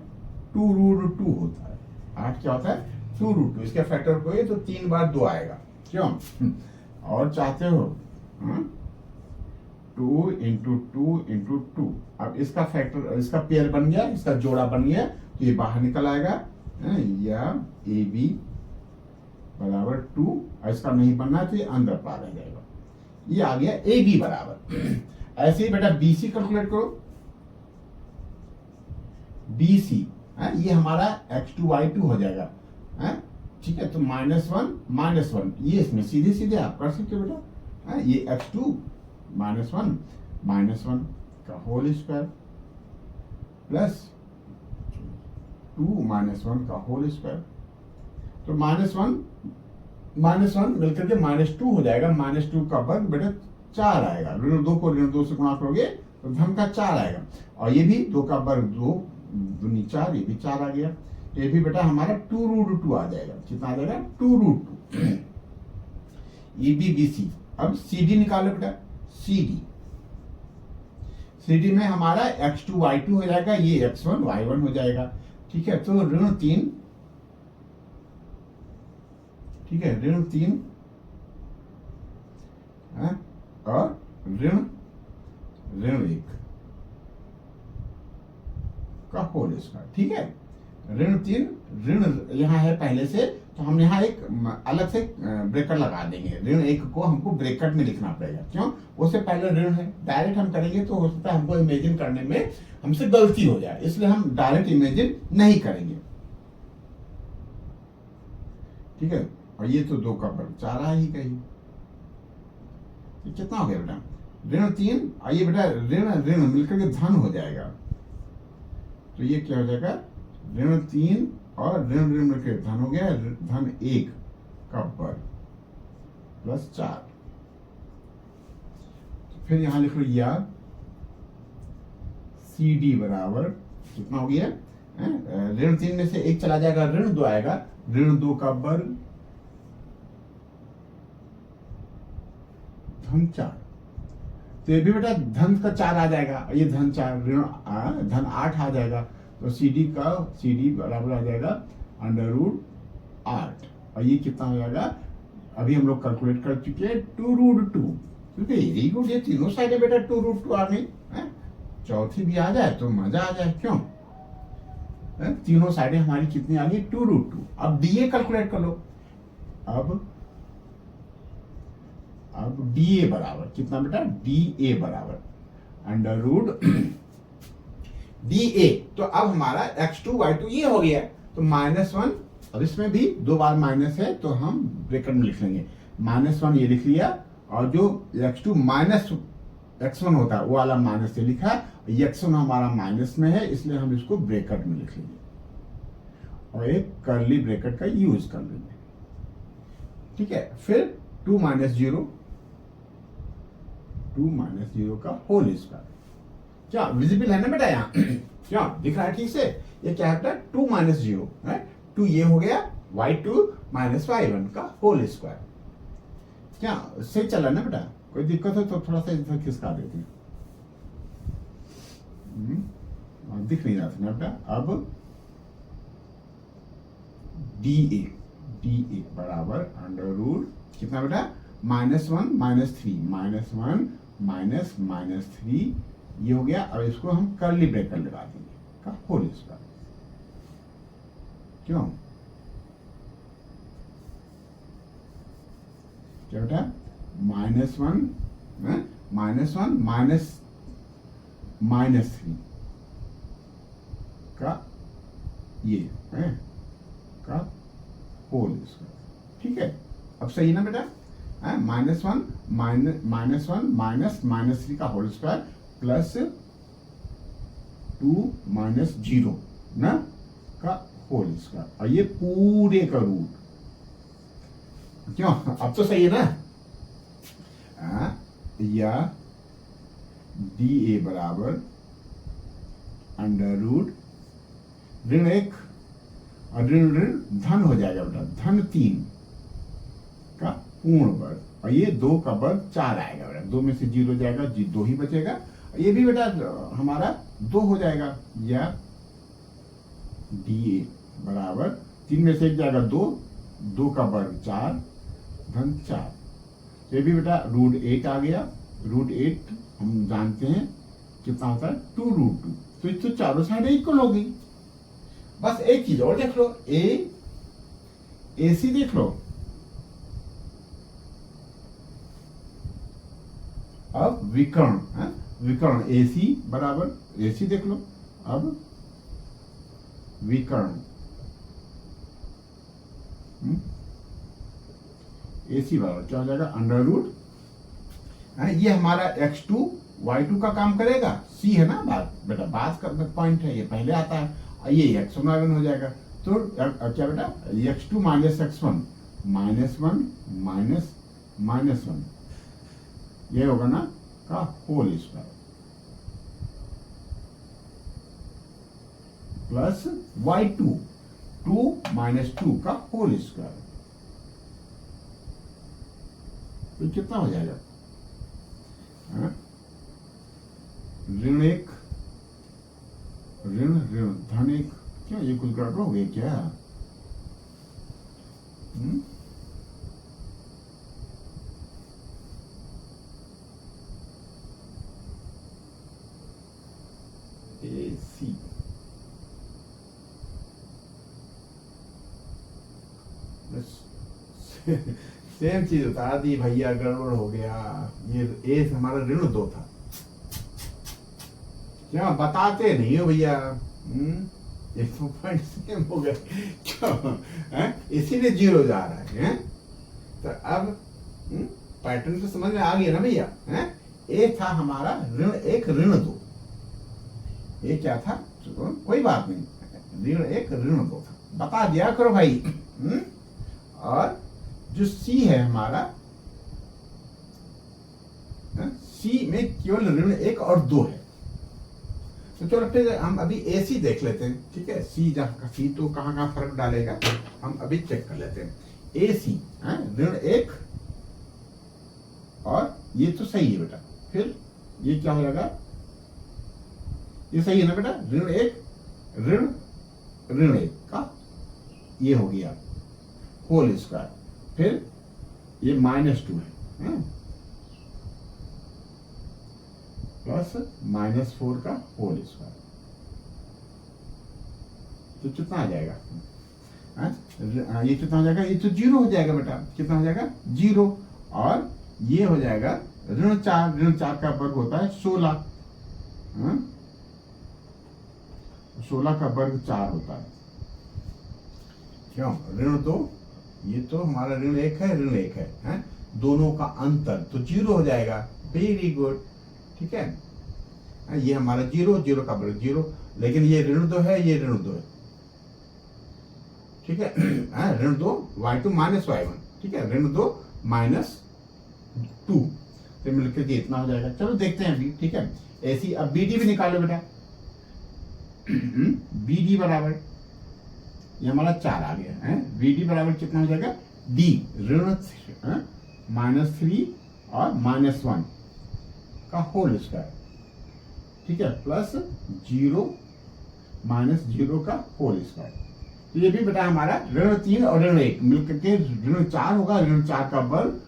2√2 होता है। 8 क्या होता है, 2√2। इसके फैक्टर को तो 3 बार 2 आएगा, क्यों? और चाहते हो 2 × 2 × 2। अब इसका फैक्टर, इसका पेयर बन गया, इसका जोड़ा बन गया, तो ये बाहर निकल आएगा। या ए बी बराबर 2, और इसका नहीं बनना तो ये अंदर पार रह जाएगा। ये आ गया ए बी बराबर। ऐसे ही बेटा बी सी कैलकुलेट करो। बी सी ये हमारा x2 y2 हो जाएगा। ठीक है, तो -1 ये इसमें सीधे आप कर सकते हो बेटा। ये x2 -1 का होल स्क्वायर प्लस 2 -1 का होल स्क्वायर। तो -1 मिलकर के -2 हो जाएगा। -2 का वर्ग बेटा 4 आएगा। ऋण 2 को ऋण 2 से गुणा करोगे तो धन का 4 आएगा। और ये भी 2 का वर्ग 2 दूनी 4, ये भी 4 आ गया। ये भी बेटा हमारा 2√2 आ जाएगा। कितना आ जाएगा, 2√2। ये भी बी सी। अब सी डी निकालो बेटा। सी डी में हमारा x2 y2 हो जाएगा, ये x1 y1 हो जाएगा। ठीक है, तो ऋण 3 और ऋण 1 का होल स्क्वायर। ठीक है, ऋण 3 ऋण यहाँ है पहले से, तो हम यहाँ एक अलग से ब्रैकेट लगा देंगे। ऋण 1 को हमको ब्रैकेट में लिखना पड़ेगा, क्यों? उससे पहले ऋण है, डायरेक्ट हम करेंगे तो हो सकता है हमको इमेजिन करने में हमसे गलती हो जाए, इसलिए हम डायरेक्ट इमेजिन नहीं करेंगे। ठीक है, और ये तो 2 का वर्ग 4 आ ही गई। ये कितना हो गया बेटा, ऋण 3, आइए बेटा ऋण ऋण मिलकर के धन हो जाएगा, तो ये क्या हो जाएगा, ऋण 3 और ऋण ऋण मिलकर धन हो गया, धन 1 का वर्ग प्लस 4। फिर यहां लिख लो या सी डी बराबर कितना हो गया, ऋण 3 में से 1 चला जाएगा, ऋण 2 आएगा, ऋण 2 का वर्ग धन 4। तो ये भी बेटा धन का 4 आ जाएगा, ये धन 4 ऋण धन 8 आ जाएगा, तो सी डी बराबर आ जाएगा √8। और ये कितना हो जाएगा, अभी हम लोग कैलकुलेट कर चुके हैं 2√2, क्योंकि वेरी गुड, ये तीनों साइडें बेटा 2√2 आ गई, चौथी भी आ जाए तो मजा आ जाए, क्यों, तीनों साइडें हमारी कितनी आ गई 2√2। अब डीए कैलकुलेट कर लो, अब डीए बराबर कितना बेटा, डीए बराबर √DA। तो अब हमारा x2 y2 ये हो गया, तो -1, अब इसमें भी 2 बार माइनस है तो हम ब्रैकेट में लिख लेंगे, -1 ये लिख लिया, और जो x2 माइनस x1 होता है वो वाला माइनस से लिखा, x1 हमारा माइनस में है इसलिए हम इसको ब्रैकेट में लिख लेंगे और एक कर्ली ब्रैकेट का यूज कर लेंगे, ठीक है। फिर 2 - 0 का होल स्क्वायर, क्या विजिबल है ना बेटा यहाँ क्या दिख रहा है ठीक से, ये क्या है बेटा 2 - 0 है, 2 ये हो गया, y2 - y1 का होल स्क्वायर, क्या सही चला ना बेटा, कोई दिक्कत हो तो थोड़ा सा इधर खिसका देते हैं, दिख नहीं रहा था ना बेटा। अब DA बराबर √ कितना बेटा, -1 - 3 -1 - -3 ये हो गया, अब इसको हम कर्ली ब्रैकेट लगा देंगे का होल स्क्वायर, क्यों क्या बेटा, -1 -3 का ये है का होल स्क्वायर, ठीक है। अब सही ना बेटा, -1 -3 का होल स्क्वायर प्लस 2 - 0 ना का होल स्क्वायर, और ये पूरे का रूट, क्यों अब तो सही है ना, या DA बराबर √ ऋण 1 और ऋण धन हो जाएगा बेटा, धन 3 का पूर्ण वर्ग, और ये 2 का वर्ग 4 आएगा बेटा, 2 में से 0 जाएगा, 2 ही बचेगा, ये भी बेटा हमारा 2 हो जाएगा, या DA बराबर 3 में से 1 जाएगा 2 का वर्ग 4 धन 4, ये भी बेटा √8 आ गया, √8 हम जानते हैं कितना होता है 2√2, तो ये तो चारों साइड इक्वल हो गई। बस एक चीज और देख लो, AC देख लो, अब विकर्ण AC बराबर AC देख लो, अब विकर्ण AC बराबर क्या हो जाएगा, √ ये हमारा x2 y2 का काम करेगा, C है ना बात बेटा, बात का पॉइंट है, ये पहले आता है, ये x1 y1 हो जाएगा, तो क्या बेटा x2 - x1 -1 ये होगा ना का होल स्क्वायर प्लस y2 2 - 2 का होल स्क्वायर, तो कितना हो जाएगा, ऋण 1 ऋण धन 1, क्यों ये कुछ गड़बड़ हो गया क्या, AC सेम चीज बता दी भैया, गड़बड़ हो गया, ये ए हमारा ऋण 2 था, क्या बताते नहीं हो भैया, ये तो पॉइंट सेम हो गए, क्यों इसीलिए 0 जा रहा है, तो अब पैटर्न तो समझ में आ गया ना भैया, हैं? ए था हमारा ऋण 1 ऋण 2, ये क्या था, कोई बात नहीं, ऋण 1 ऋण 2 था, बता दिया करो भाई। और जो सी है हमारा, सी में केवल ऋण 1 और 2 है। तो चलो फिर हम अभी ए सी देख लेते हैं, ठीक है। सी जहाँ सी तो कहाँ फर्क डालेगा हम अभी चेक कर लेते हैं। ए सी ऋण 1 और ये तो सही है बेटा, फिर ये क्या हो जाएगा, ये सही है ना बेटा, ऋण 1 ऋण 1 का ये हो गया होल स्क्वायर, फिर ये -2 है प्लस -4 का होल स्क्वायर, तो कितना आ जाएगा, ये कितना हो जाएगा, ये तो 0 हो जाएगा बेटा, कितना हो जाएगा 0, और ये हो जाएगा ऋण 4 का वर्ग होता है 16, 16 का वर्ग 4 होता है, क्यों, ऋण 2, ये तो हमारा ऋण 1 है, ऋण 1 है, दोनों का अंतर तो 0 हो जाएगा, वेरी गुड, ठीक है। ये हमारा 0 का वर्ग 0, लेकिन ये ऋण 2 है, ये ऋण 2 है, ठीक है। ऋण 2 y2 माइनस y1, ठीक है, ऋण 2 -2, तो मिलकर ये इतना हो जाएगा। चलो देखते हैं अभी, ठीक है। ऐसी अब BD भी निकालो बेटा। BD बराबर, ये हमारा 4 आ गया है, BD बराबर कितना हो जाएगा, D ऋण -3 और -1 का होल स्क्वायर, ठीक है, प्लस 0 -0 का होल स्क्वायर। तो ये भी बेटा हमारा ऋण 3 और ऋण 1 मिलकर के ऋण 4 होगा, ऋण 4 का वर्ग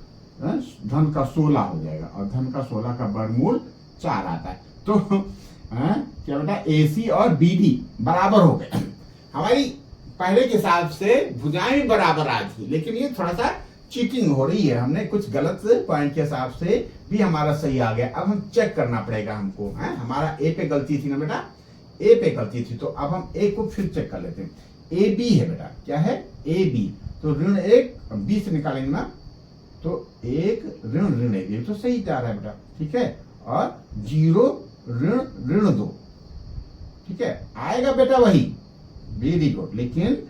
धन का 16 हो जाएगा, और धन का 16 का वर्गमूल 4 आता है। तो क्या बेटा, AC और BD बराबर हो गए। हमारी पहले के हिसाब से भुजाएं भी बराबर आ थी, लेकिन ये थोड़ा सा चीटिंग हो रही है, हमने कुछ गलत पॉइंट के हिसाब से भी हमारा सही आ गया। अब हम चेक करना पड़ेगा हमको, हमारा ए पे गलती थी ना बेटा, ए पे गलती थी, तो अब हम ए को फिर चेक कर लेते हैं। AB है बेटा, क्या है, AB, तो ऋण 1 B से निकालेंगे ना, तो 1 ऋण 1 तो सही जा रहा है बेटा, ठीक है, और 0 ऋण 2, ठीक है, आएगा बेटा वही, वेरी गुड, लेकिन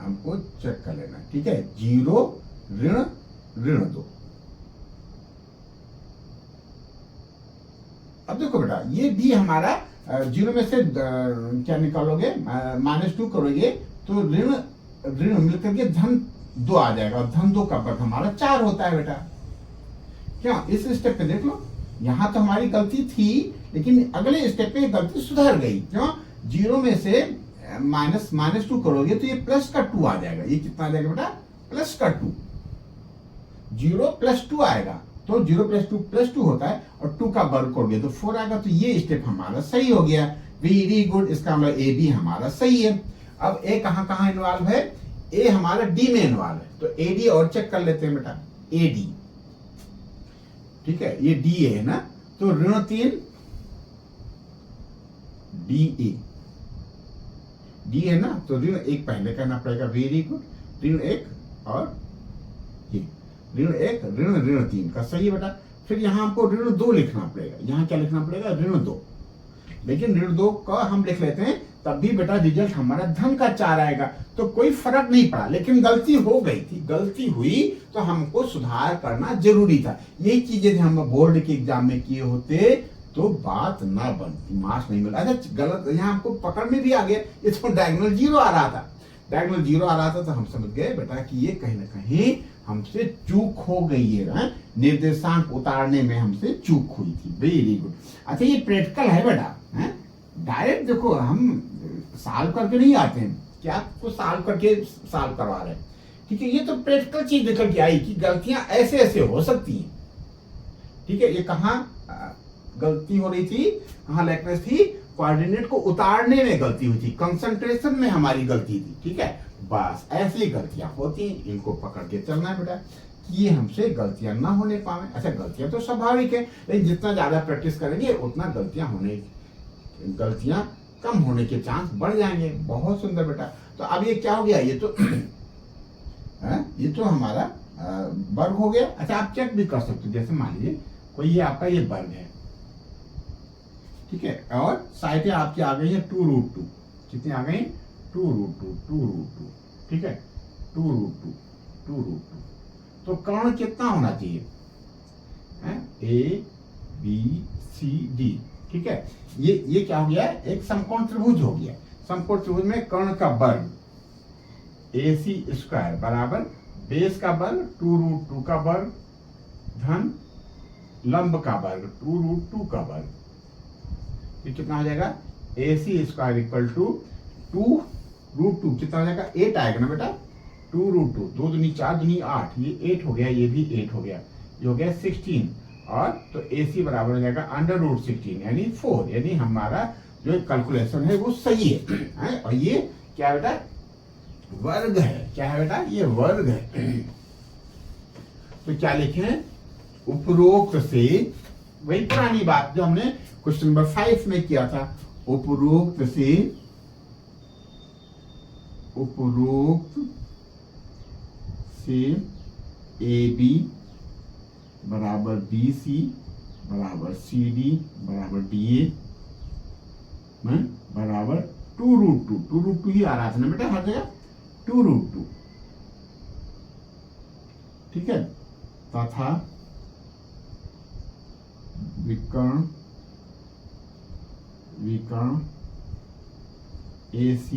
हमको चेक कर लेना, ठीक है, 0 ऋण 2। अब देखो बेटा, ये भी हमारा 0 में से क्या निकालोगे, -2 करोगे, तो ऋण मिलकर के धन 2 आ जाएगा, और धन 2 का वर्ग हमारा 4 होता है बेटा। क्या इस स्टेप पे देख लो, यहां तो हमारी गलती थी, लेकिन अगले स्टेप पे गलती सुधर गई, क्यों, 0 में से -2 करोगे तो ये प्लस का 2 आ जाएगा, ये कितना आ जाएगा बेटा, प्लस का 2, 0 + 2 आएगा, तो 0 + 2 + 2 होता है, और 2 का वर्ग करोगे तो 4 आएगा, तो ये स्टेप हमारा सही हो गया, वेरी गुड, इसका मतलब ए भी हमारा सही है। अब ए कहाँ इन्वॉल्व है, ए हमारा डी में इन्वॉल्व है, तो एडी और चेक कर लेते हैं बेटा, एडी, ठीक है, ये डी है ना, तो ऋण 3 डी है ना, तो ऋण 1 पहले करना पड़ेगा, वेरी गुड, ऋण 1 और ये ऋण 1 ऋण 3 का सही है बेटा। फिर यहाँ हमको ऋण 2 लिखना पड़ेगा, यहाँ क्या लिखना पड़ेगा, ऋण 2, लेकिन ऋण 2 का हम लिख लेते हैं, तब भी बेटा रिजल्ट हमारा धन का 4 आएगा, तो कोई फर्क नहीं पड़ा, लेकिन गलती हो गई थी, गलती हुई तो हमको सुधार करना जरूरी था। यही चीजें हम बोर्ड के एग्जाम में किए होते तो बात ना बनती, मार्क्स नहीं मिला। अच्छा गलत, यहाँ हमको पकड़ में भी आ गया, ये तो डायगोनल 0 आ रहा था, डायगोनल 0 आ रहा था, तो हम समझ गए बेटा कि ये कहीं ना कहीं हमसे चूक हो गई है, निर्देशांक उतारने में हमसे चूक हुई थी, वेरी गुड। अच्छा ये प्रैक्टिकल है बेटा, डायरेक्ट देखो हम सॉल्व करके नहीं आते हैं, क्या आपको सॉल्व करके सॉल्व करवा रहे हैं, ठीक है, ये तो प्रैक्टिकल चीज निकल के आई कि गलतियां ऐसे ऐसे हो सकती हैं, ठीक है। ये कहाँ गलती हो रही थी, कहाँ लैकनेस थी, कोऑर्डिनेट को उतारने में गलती हुई थी, कंसंट्रेशन में हमारी गलती थी, ठीक है, बस ऐसी गलतियां होती हैं, इनको पकड़ के चलना है बेटा कि ये हमसे गलतियां ना होने पावे। अच्छा गलतियां तो स्वाभाविक है, लेकिन जितना ज्यादा प्रैक्टिस करेंगे उतना गलतियां कम होने के चांस बढ़ जाएंगे। बहुत सुंदर बेटा। तो अब ये क्या हो गया, ये तो ये तो हमारा वर्ग हो गया। अच्छा आप चेक भी कर सकते हो, जैसे मान लीजिए कोई ये आपका ये वर्ग है, ठीक है, और साइड आपकी आ गई है 2√2, कितनी आ गई, 2√2, ठीक है, 2√2, तो कर्ण कितना होना चाहिए, ए बी सी डी, ठीक है, ये क्या हो गया, एक समकोण त्रिभुज हो गया। समकोण त्रिभुज में कर्ण का वर्ग AC² बराबर बेस का वर्ग 2√2 का वर्ग धन लंब का वर्ग 2√2 का वर्ग, ये कितना हो जाएगा, AC² इक्वल टू 2√2, कितना हो जाएगा, 8 आएगा ना बेटा, 2√2, 2 दूनी 4 दूनी 8, ये 8 हो गया, ये भी 8 हो गया, ये हो गया 16, और तो AC बराबर हो जाएगा √16 यानी 4, यानी हमारा जो कैलकुलेशन है वो सही है, और ये क्या है बेटा, वर्ग है, क्या है बेटा, ये वर्ग है। तो क्या लिखें, उपरोक्त से, वही पुरानी बात जो हमने क्वेश्चन नंबर 5 में किया था, उपरोक्त से AB बराबर BC बराबर CD बराबर DA में बराबर 2√2 ही आ रहा था ना बेटा हर जगह, 2√2, ठीक है, तथा विकर्ण AC,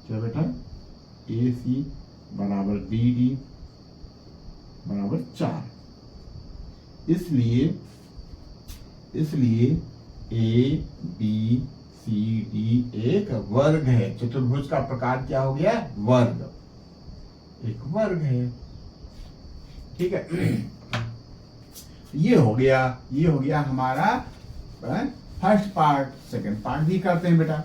क्या बेटा, AC बराबर BD बराबर 4, इसलिए ABCD एक वर्ग है, चतुर्भुज का प्रकार क्या हो गया, वर्ग, एक वर्ग है, ठीक है। ये हो गया हमारा फर्स्ट पार्ट। सेकंड पार्ट भी करते हैं बेटा,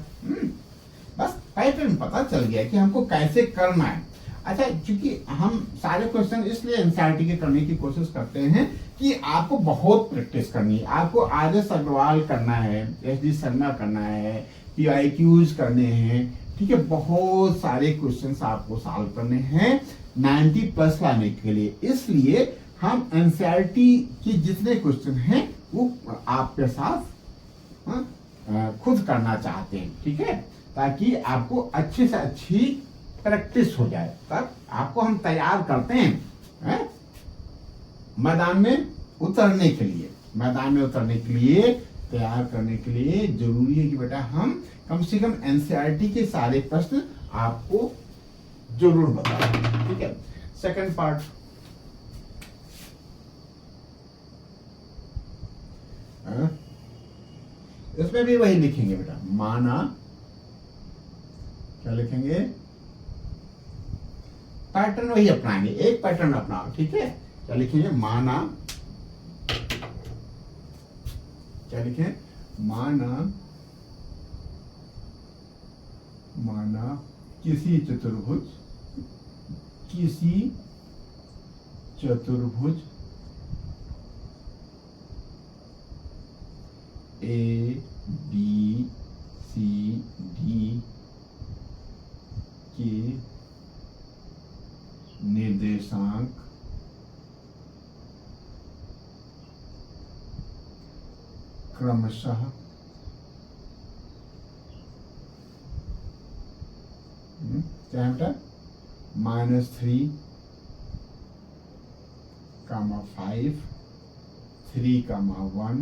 बस टाइटल में पता चल गया कि हमको कैसे करना है। अच्छा, क्योंकि हम सारे क्वेश्चन इसलिए एनसीईआरटी के करने की कोशिश करते हैं कि आपको बहुत प्रैक्टिस करनी है, आपको आदर्श अग्रवाल करना है, SD शर्मा करना है, PIQs करने हैं, ठीक है, बहुत सारे क्वेश्चंस आपको सॉल्व करने हैं 90+ लाने के लिए, इसलिए हम एनसीईआरटी के जितने क्वेश्चन हैं वो आपके साथ खुद करना चाहते हैं, ठीक है, ताकि आपको अच्छी से अच्छी प्रैक्टिस हो जाए। तब आपको हम तैयार करते हैं मैदान में उतरने के लिए, तैयार करने के लिए जरूरी है कि बेटा हम कम से कम एनसीईआरटी के सारे प्रश्न आपको जरूर बताएं, ठीक है। सेकंड पार्ट, इसमें भी वही लिखेंगे बेटा, माना, क्या लिखेंगे, पैटर्न वही अपनाएंगे, एक पैटर्न अपनाओ, ठीक है। क्या लिखेंगे, माना, क्या लिखें, माना किसी चतुर्भुज ABCD के निर्देशांक क्रमशः क्या है बेटा, -3, 5, 3, 1,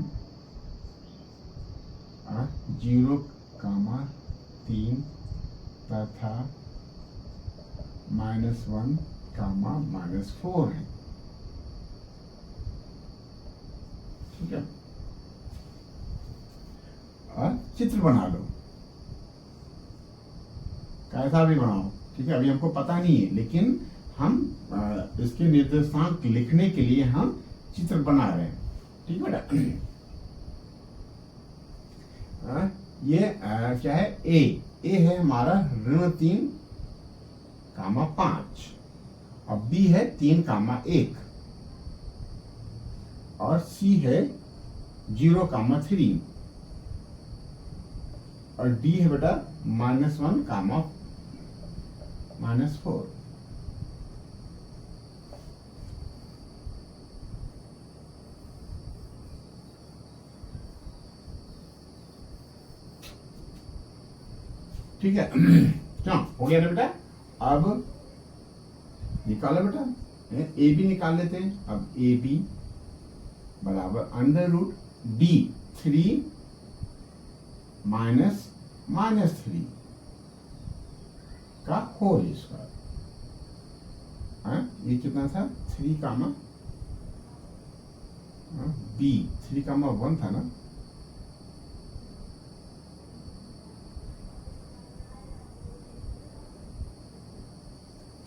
0, 3 तथा -1, -4 है, ठीक है। और चित्र बना लो, कैसा भी बनाओ, ठीक है, अभी हमको पता नहीं है, लेकिन हम इसके निर्देशांक लिखने के लिए हम चित्र बना रहे हैं, ठीक है बेटा। ये क्या है, ए है हमारा -3, 5, और बी है 3, 1, और सी है 0, 3, और डी है बेटा -1, -4, ठीक है। क्या हो गया ना बेटा। अब निकालो बेटा, ए बी निकाल लेते हैं। अब ए बी बराबर अंडर रूट डी 3 माइनस -3 का होल स्क्वायर। ये कितना था 3 कामा बी 3 कामा 1 था ना।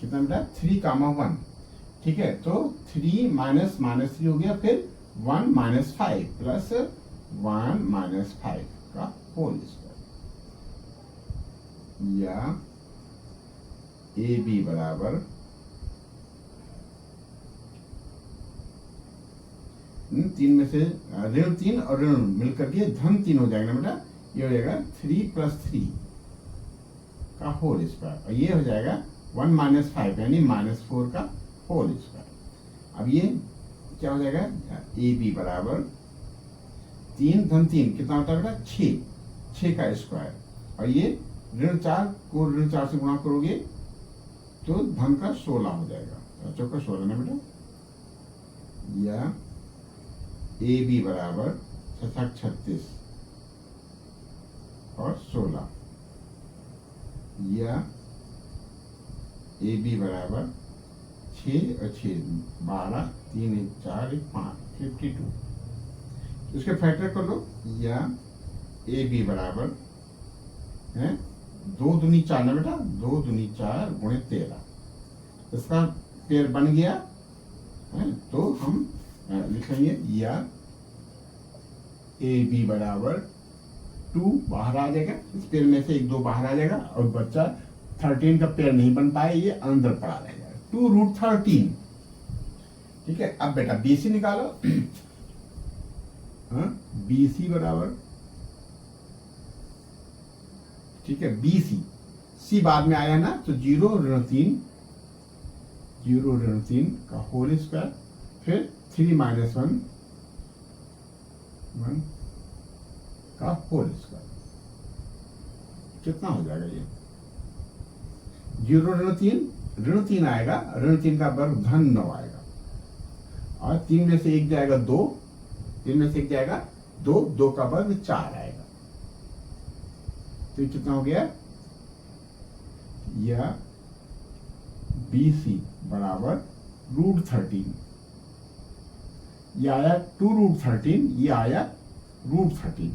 कितना बेटा 3 कामा 1। ठीक है, तो 3 माइनस -3 हो गया, फिर 1 माइनस 5 प्लस 1 माइनस 5 का होल स्क्वायर, या ए बी बराबर तीन में से ऋण 3 और ऋण मिलकर के धन 3 हो जाएगा ना बेटा। ये हो जाएगा 3 + 3 का होल स्क्वायर, और ये हो जाएगा 1 माइनस 5 यानी -4 का होल स्क्वायर। अब ये क्या हो जाएगा, ए बी बराबर 3 धन 3 कितना होता है बेटा 6 का स्क्वायर, और ये ऋण 4 को ऋण 4 से गुणा करोगे तो धन का 16 हो जाएगा, चौका 16 ना बेटा। या ए बी बराबर 36 और 16, या ए बी बराबर 6 और 6 12 3 1 4 1 5 52। इसके फैक्टर कर लो, या ए बी बराबर है 2 दूनी 4 ना बेटा, 2 दूनी 4 गुणे 13। इसका पेयर बन गया है, तो हम लिखेंगे या ए बी बराबर 2 बाहर आ जाएगा, इस पेयर में से 1 2 बाहर आ जाएगा, और बच्चा 13 का पेयर नहीं बन पाए, ये अंदर पड़ा रहेगा 2√13। ठीक है, अब बेटा बीसी निकालो। बीसी बराबर, ठीक है, बीसी सी बाद में आया ना, तो 0 ऋण 3 का होल स्क्वायर, फिर 3 माइनस 1 का होल स्क्वायर। कितना हो जाएगा ये 0 ऋण 3 आएगा, ऋण 3 का वर्ग धन 9 आएगा, और 3 में से 1 जाएगा 2, 3 में से 1 जाएगा 2, 2 का वर्ग 4 आएगा। तो ये कितना हो गया, या BC बराबर √13। ये आया 2√13, ये आया √13।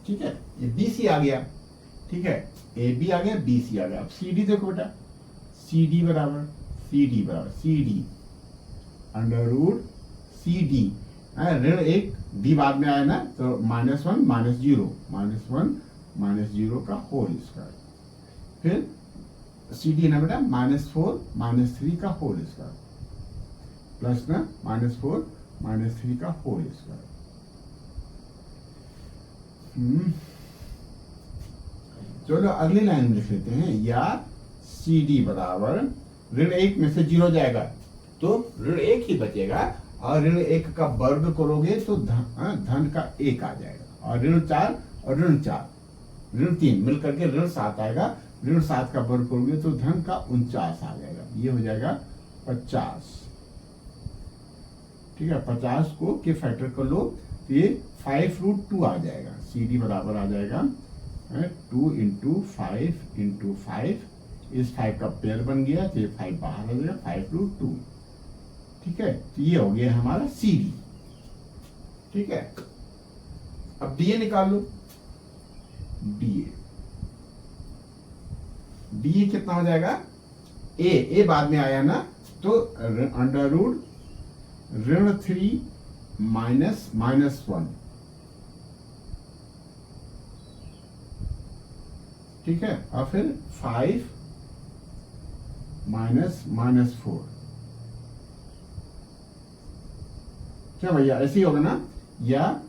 ठीक है, ये BC आ गया। ठीक है, AB आ गया, BC आ गया। अब CD देखो बेटा, CD बराबर CD अंडर रूट CD, ऋण 1 डी बाद में आया ना, तो -1 -0 का होल स्क्वायर, फिर CD ना बेटा -4 -3 का होल स्क्वायर, प्लस ना -4 -3 का होल स्क्वायर। चलो अगली लाइन में लिख लेते हैं, या CD बराबर ऋण 1 में से 0 जाएगा, तो ऋण 1 ही बचेगा, और ऋण 1 का वर्ग करोगे तो धन का 1 आ जाएगा, और ऋण 4 और ऋण 3 मिलकर के ऋण 7 आएगा, ऋण 7 का वर्ग करोगे तो धन का 49 आ जाएगा, ये हो जाएगा 50। ठीक है, 50 को के फैक्टर कर लो, तो ये 5√2 आ जाएगा। CD बराबर आ जाएगा 2 × 5 × 5, इस 5 का पेयर बन गया, तो ये 5 बाहर आ जाएगा, 5√2। ठीक है, तो ये हो गया हमारा CD। ठीक है, अब DA निकाल लो। DA कितना हो जाएगा, A बाद में आया ना, तो अंडर रूट ऋण 3 माइनस -1। ठीक है, और फिर 5 -4। क्या भैया ऐसे ही होगा ना, या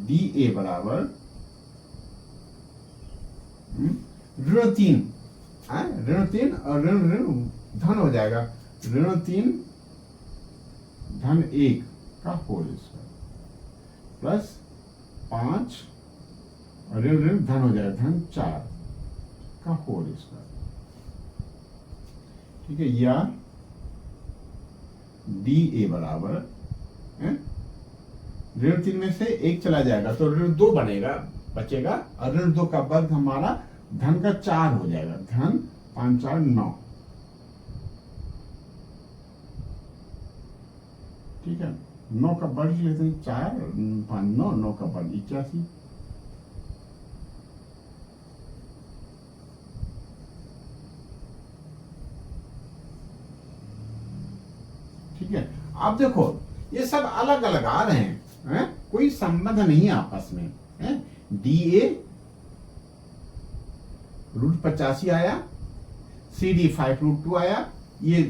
DA बराबर ऋण 3 और ऋण धन हो जाएगा, ऋण 3 धन 1 का होल स्क्वायर, प्लस 5 और ऋण ऋण धन हो जाएगा, धन 4 का होल स्क्वायर। ठीक है, या डी ए बराबर ऋण 3 में से 1 चला जाएगा तो ऋण 2 बनेगा, बचेगा, और ऋण 2 का वर्ग हमारा धन का 4 हो जाएगा, धन 5 4 9। ठीक है, 9 का वर्ग लेते हैं, 4 5 9, 9 का वर्ग 81। ठीक है, आप देखो ये सब अलग अलग आ रहे हैं, कोई संबंध नहीं है आपस में, डी ए √85 आया, सी डी 5√2 आया, ये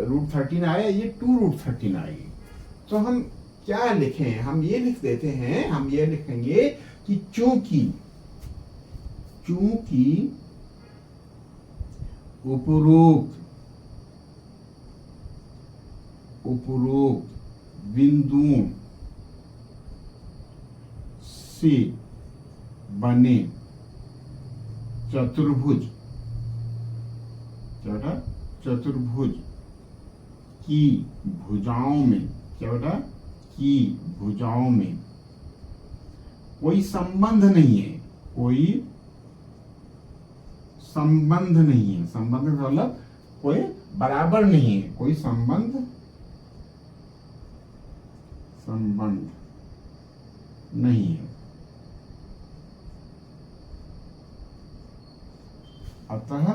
√13 आया, ये 2√13 आएगी। तो हम क्या लिखें, हम ये लिख देते हैं, हम ये लिखेंगे कि चूंकि उपरोक्त बिंदुओं से बने चतुर्भुज की भुजाओं में, कोई संबंध नहीं है, संबंध का मतलब कोई बराबर नहीं है, कोई संबंध नहीं है। अतः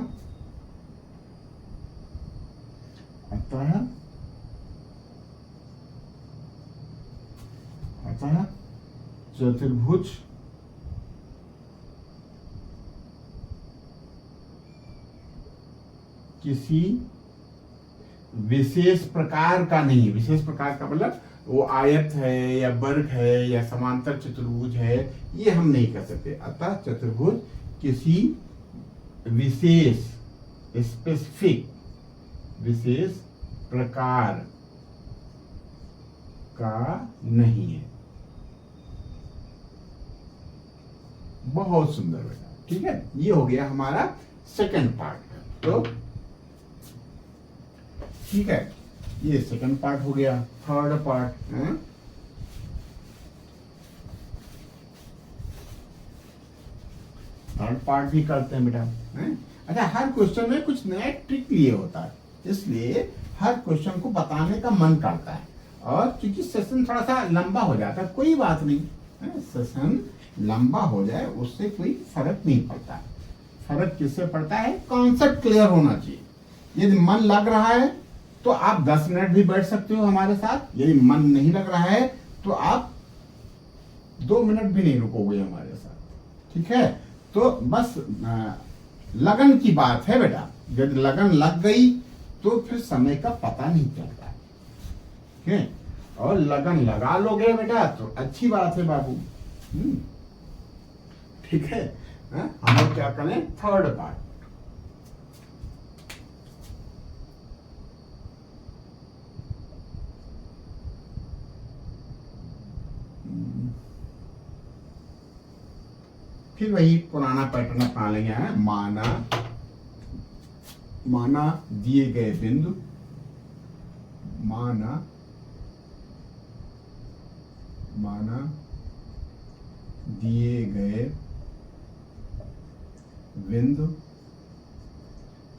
चतुर्भुज किसी विशेष प्रकार का नहीं है। विशेष प्रकार का मतलब वो आयत है या वर्ग है या समांतर चतुर्भुज है, ये हम नहीं कर सकते। अतः चतुर्भुज किसी विशेष प्रकार का नहीं है। बहुत सुंदर बेटा, ठीक है, ये हो गया हमारा सेकंड पार्ट। तो ठीक है, ये सेकंड पार्ट हो गया। थर्ड पार्ट, थर्ड पार्ट भी करते हैं बेटा। अच्छा, हर क्वेश्चन में कुछ नया ट्रिक लिए होता है, इसलिए हर क्वेश्चन को बताने का मन करता है। और क्योंकि सेशन थोड़ा सा लंबा हो जाता है, कोई बात नहीं, सेशन लंबा हो जाए उससे कोई फर्क नहीं पड़ता। फर्क किससे पड़ता है, कॉन्सेप्ट क्लियर होना चाहिए। यदि मन लग रहा है तो आप 10 मिनट भी बैठ सकते हो हमारे साथ, यदि मन नहीं लग रहा है तो आप 2 मिनट भी नहीं रुकोगे हमारे साथ। ठीक है, तो बस लगन की बात है बेटा। यदि लगन लग गई तो फिर समय का पता नहीं चलता है। ठीक है, और लगन लगा लोगे बेटा तो अच्छी बात है बाबू। ठीक है, हम लोग क्या करें, थर्ड पार्ट। फिर वही पुराना पैटर्न अपना लेंगे, माना दिए गए बिंदु, माना दिए गए बिंदु,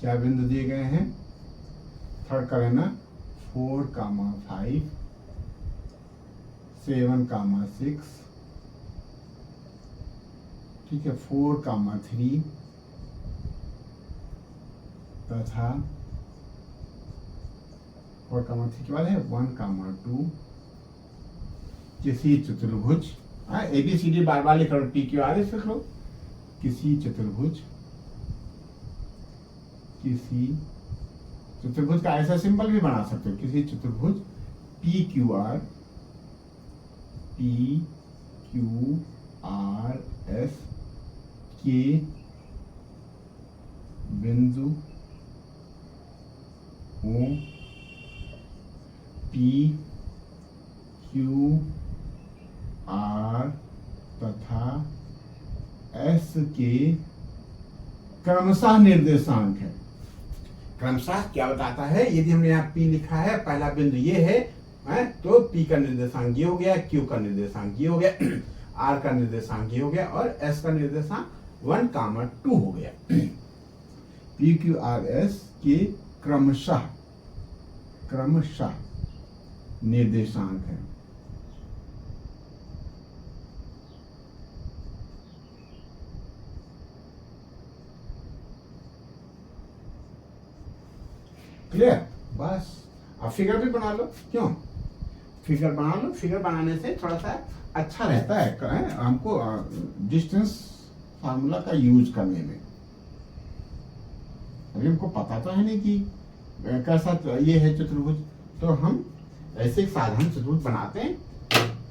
क्या बिंदु दिए गए हैं, थर्ड का लेना 4, 5, 7, 6, ठीक है, 4, 3 तथा 4, 3 के बाद है 1, 2 किसी चतुर्भुज, ABCD बार बार लिख लो, PQR लिख लो, किसी चतुर्भुज का ऐसा सिंबल भी बना सकते हो, किसी चतुर्भुज PQRS के बिंदु हो PQR तथा एस के क्रमशः निर्देशांक है। क्रमशः क्या बताता है, यदि हमने यहाँ P लिखा है, पहला बिंदु ये है, तो P का निर्देशांक ये हो गया, Q का निर्देशांक ये हो गया, R का निर्देशांक ये हो गया और S का निर्देशांक 1, 2 हो गया। P Q R S के क्रमशः निर्देशांक है। क्लियर? बस अब फिगर भी बना लो। क्यों? फिगर बना लो, फिगर बनाने से थोड़ा सा अच्छा रहता है हमको डिस्टेंस फार्मूला का यूज करने में। अभी हमको पता तो है नहीं कि कैसा ये है चतुर्भुज, तो हम ऐसे एक साधारण चतुर्भुज बनाते हैं।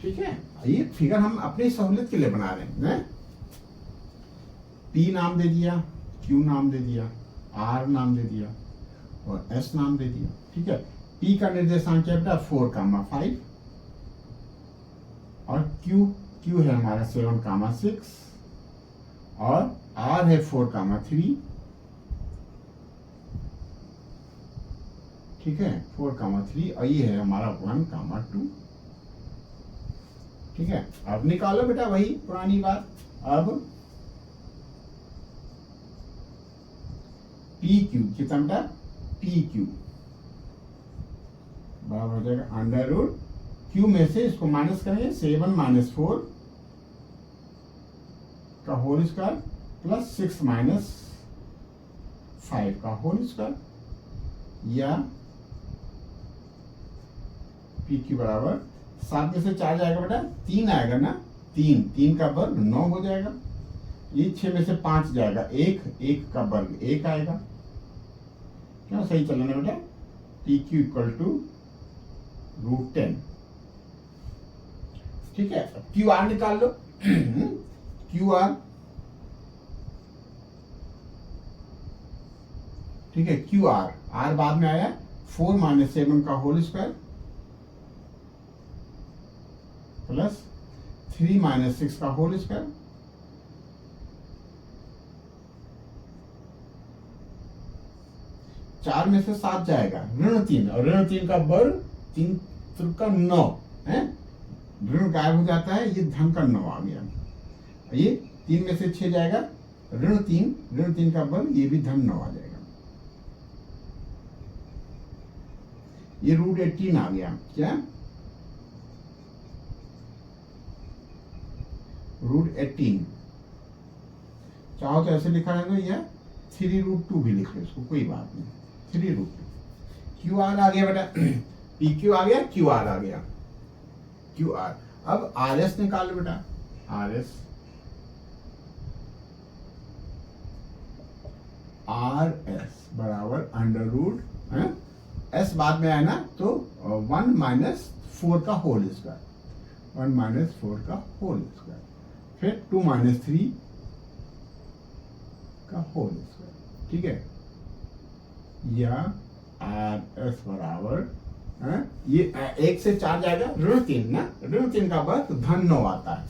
ठीक है, ये फिगर हम अपनी सहूलियत के लिए बना रहे हैं। P नाम दे दिया, Q नाम दे दिया, R नाम दे दिया और S नाम दे दिया। ठीक है, P का निर्देशांक क्या बेटा 4, 5 और Q है हमारा 7, 6 और R है 4, 3। ठीक है, 4, 3 और ये है हमारा 1, 2। ठीक है, अब निकालो बेटा वही पुरानी बात। अब PQ कितना बेटा, PQ बराबर हो जाएगा अंडर रूट Q में से इसको माइनस करेंगे 7 - 4 का होल स्क्वायर प्लस 6 - 5 का होल स्क्वायर, या PQ बराबर 7 में से 4 जाएगा बेटा 3 आएगा ना, 3 का वर्ग 9 हो जाएगा। ये 6 में से 5 जाएगा 1 का वर्ग 1 आएगा। क्यों सही चल रहा है बेटा? PQ = √10। ठीक है, QR निकाल लो। QR ठीक है, QR बाद में आया 4 - 7 का होल स्क्वायर प्लस 3 - 6 का होल स्क्वायर। चार में से 7 जाएगा ऋण 3 और ऋण 3 का वर्ग 3 का 9 है, ऋण गायब हो जाता है, ये धन का 9 आ गया। ये 3 में से 6 जाएगा ऋण 3 का वर्ग, ये भी धन 9 आ जाएगा। ये √18 आ गया। क्या? √18। चाहो तो ऐसे लिखा है, तो यह 3√2 भी लिख लो इसको, कोई बात नहीं। 3√2 QR आ गया बेटा, PQ आ गया, QR आ गया, QR। अब RS निकालो बेटा, RS बराबर अंडर रूट S बाद में आया ना, तो 1 - 4 का होल स्क्वायर, 1 - 4 का होल स्क्वायर, फिर 2 - 3 का होल स्क्वायर। ठीक है, या RS बराबर ये 1 से 4 जाएगा ऋण 3 ना, ऋण 3 का वर्ग धन 9 आता है,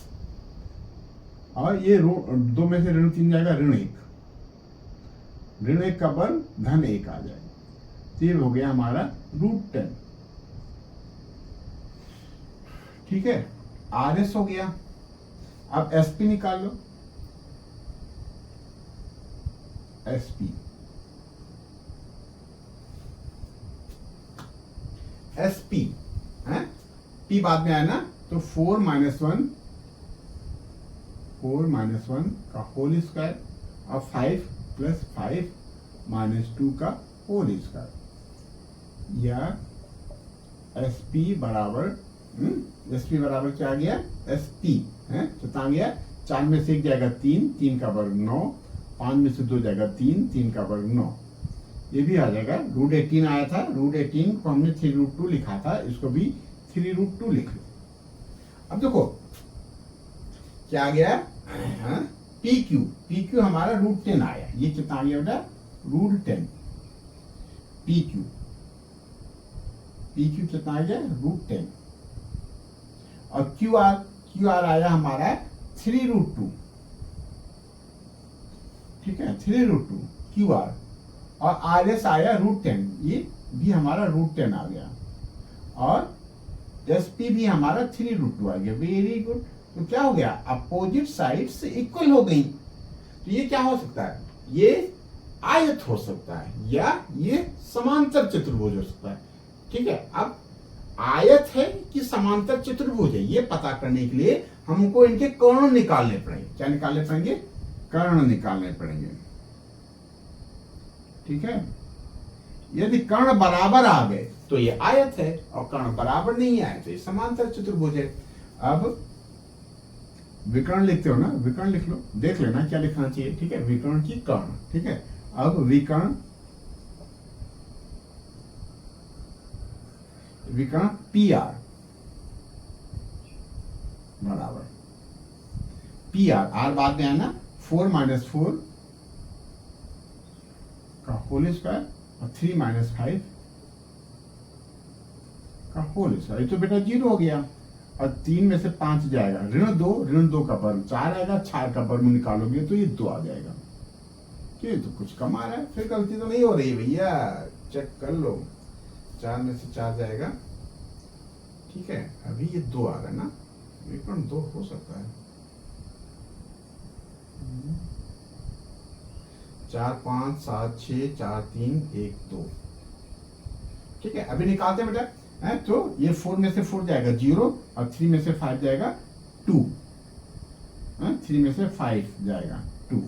और ये 2 में से ऋण 3 जाएगा ऋण 1, ऋण 1 का वर्ग धन 1 आ जाएगा। तो ये हो गया हमारा √10। ठीक है, RS हो गया। अब SP निकाल लो, SP है, P बाद में आया ना, तो 4 - 1 का होल स्क्वायर और 5 + 5 - 2 का होल स्क्वायर, या SP बराबर क्या आ गया, SP है, कितना आ गया, 4 में से 1 जाएगा 3 का वर्ग 9, 5 में से 2 जाएगा 3 का वर्ग 9, ये भी आ जाएगा। √18 आया था, √18 को हमने 3√2 लिखा था, इसको भी 3√2 लिख लो। अब देखो क्या आ गया, PQ हमारा √10 आया, ये कितना आ गया बेटा, √10। PQ कितना आ गया, √10। और QR आया हमारा 3√2, ठीक है, 3√2 QR, और RS आया √10, ये भी हमारा √10 आ गया, और SP भी हमारा 3√2 आ गया। Very good. तो क्या हो गया, अपोजिट साइड्स इक्वल हो गई। तो ये क्या हो सकता है, ये आयत हो सकता है या ये समांतर चतुर्भुज हो सकता है। ठीक है, अब आयत है कि समांतर चतुर्भुज है, ये पता करने के लिए हमको इनके कर्ण निकालने पड़ेंगे। क्या निकालने पड़ेंगे, कर्ण निकालने पड़ेंगे। ठीक है, यदि कर्ण बराबर आ गए तो ये आयत है, और कर्ण बराबर नहीं आए तो ये समांतर चतुर्भुज है। अब विकर्ण लिखते हो ना, विकर्ण लिख लो, देख लेना क्या लिखना चाहिए। ठीक है, विकर्ण की कर्ण। ठीक है, अब विकर्ण PR बराबर PR, R बाद में आना 4 - 4 का होल स्क्वायर और 3 - 5 का होल स्क्वायर। तो बेटा 0 हो गया, और 3 में से 5 जाएगा, ऋण 2 का वर्ग 4 आएगा, 4 का वर्ग निकालोगे तो ये 2 आ जाएगा। क्यों, तो कुछ कम आ रहा है, फिर गलती तो नहीं हो रही भैया, चेक कर लो। 4 में से 4 जाएगा। ठीक है, अभी ये 2 आ रहा है ना, विकर्ण 2 हो सकता है। 4 5 7 6 4 3 1 2। ठीक है, अभी निकालते हैं बेटा। है तो ये 4 में से 4 जाएगा 0, और 3 में से 5 जाएगा 2। 3 में से 5 जाएगा 2।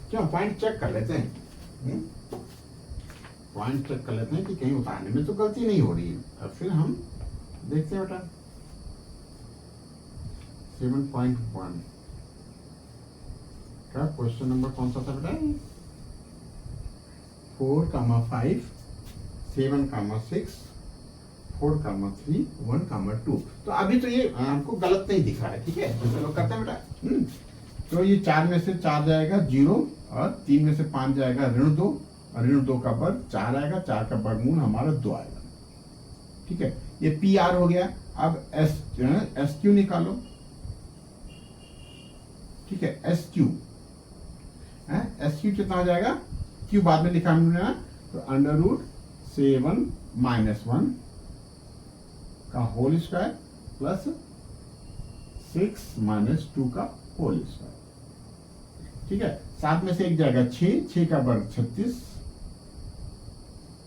क्यों, पॉइंट चेक कर लेते हैं। पॉइंट चेक कर लेते हैं कि कहीं उतारने में तो गलती नहीं हो रही है। अब फिर हम देखते हैं बेटा 7.1 का क्वेश्चन नंबर कौन सा था बेटा, 4, 5, 7, 6, 4, 3, 1, 2। तो अभी तो ये हमको गलत नहीं दिख रहा है। ठीक है, तो चलो करते हैं बेटा। तो ये 4 में से 4 जाएगा 0, और 3 में से 5 जाएगा ऋण 2, और ऋण 2 का वर्ग 4 आएगा, 4 का वर्गमूल हमारा 2 आएगा। ठीक है, ये PR हो गया। अब SQ निकालो। ठीक है, SQ कितना हो जाएगा, Q बाद में लिखा हमने ना, तो √7 - 1 का होल स्क्वायर प्लस 6 - 2 का होल स्क्वायर। ठीक है, 7 में से 1 जाएगा 6, 6 का वर्ग 36,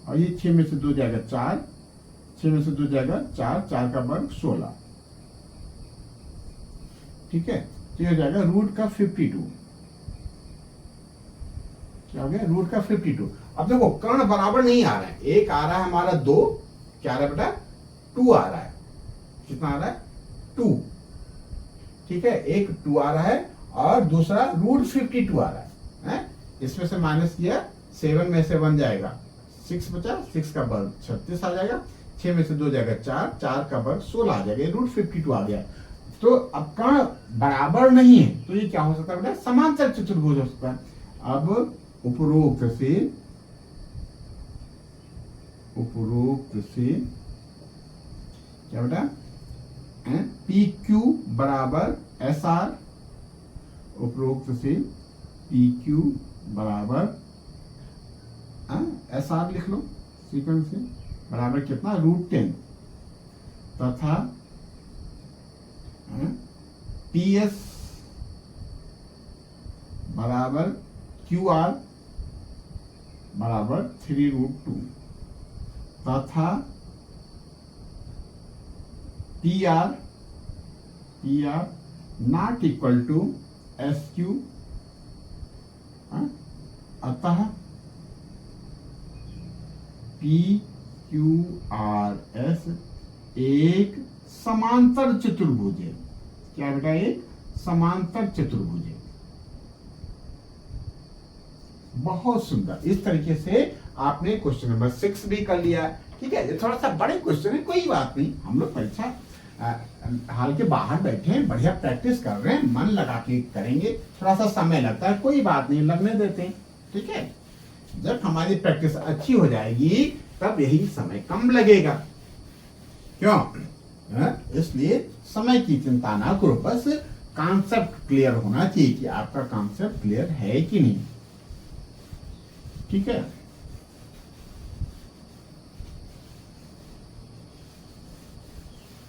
और ये 6 में से 2 जाएगा 4, 6 में से 2 जाएगा 4, 4 का वर्ग 16। ठीक है, तो ये हो जाएगा √52। क्या हो गया, √52। अब देखो कर्ण बराबर नहीं आ रहा है, एक आ रहा है हमारा 2, क्या आ रहा है बेटा, 2 आ रहा है। कितना आ रहा है, 2। ठीक है, एक 2 आ रहा है, और दूसरा √52 आ रहा है। इसमें से माइनस किया, 7 में से 1 जाएगा 6 बचा, 6 का वर्ग 36 आ जाएगा, 6 में से 2 जाएगा 4, 4 का वर्ग 16 आ जाएगा, √52 आ गया। तो अब कर्ण बराबर नहीं है, तो ये क्या हो सकता है बेटा, समांतर चतुर्भुज हो सकता है। अब उपरोक्त से क्या बेटा, PQ बराबर SR, उपरोक्त से PQ बराबर SR लिख लो सीक्वेंस से, बराबर कितना, √10, तथा PS बराबर QR बराबर 3√2, तथा PR not equal to SQ, अतः PQRS एक समांतर चतुर्भुज है। क्या बेटा, एक समांतर चतुर्भुज है। बहुत सुंदर, इस तरीके से आपने क्वेश्चन नंबर 6 भी कर लिया। ठीक है, ये थोड़ा सा बड़े क्वेश्चन है, कोई बात नहीं, हम लोग परीक्षा हाल के बाहर बैठे हैं, बढ़िया प्रैक्टिस कर रहे हैं, मन लगा के करेंगे, थोड़ा सा समय लगता है, कोई बात नहीं, लगने देते हैं। ठीक है, जब हमारी प्रैक्टिस अच्छी हो जाएगी तब यही समय कम लगेगा। क्यों, इसलिए समय की चिंता ना करो, बस कॉन्सेप्ट क्लियर होना चाहिए कि आपका कॉन्सेप्ट क्लियर है कि नहीं। ठीक है,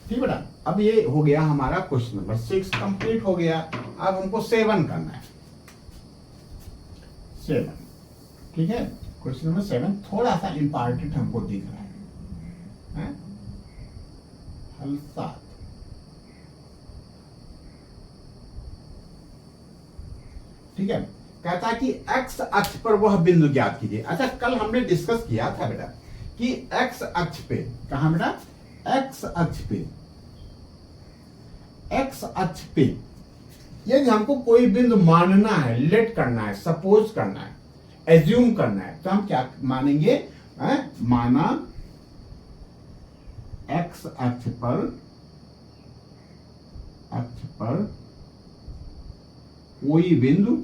ठीक बेटा। अब ये हो गया हमारा क्वेश्चन नंबर 6 कंप्लीट हो गया। अब हमको 7 करना है, 7। ठीक है, क्वेश्चन नंबर 7 थोड़ा सा इंपॉर्टेंट हमको दिख रहा है? हल 7। ठीक है, कहता है कि एक्स अक्ष पर वह बिंदु ज्ञात कीजिए। अच्छा, कल हमने डिस्कस किया था बेटा कि एक्स अक्ष पे, कहा बेटा, एक्स अक्ष पे, एक्स अक्ष पे यदि हमको कोई बिंदु मानना है, लेट करना है, सपोज करना है, एज्यूम करना है, तो हम क्या मानेंगे? माना एक्स अक्ष पर कोई बिंदु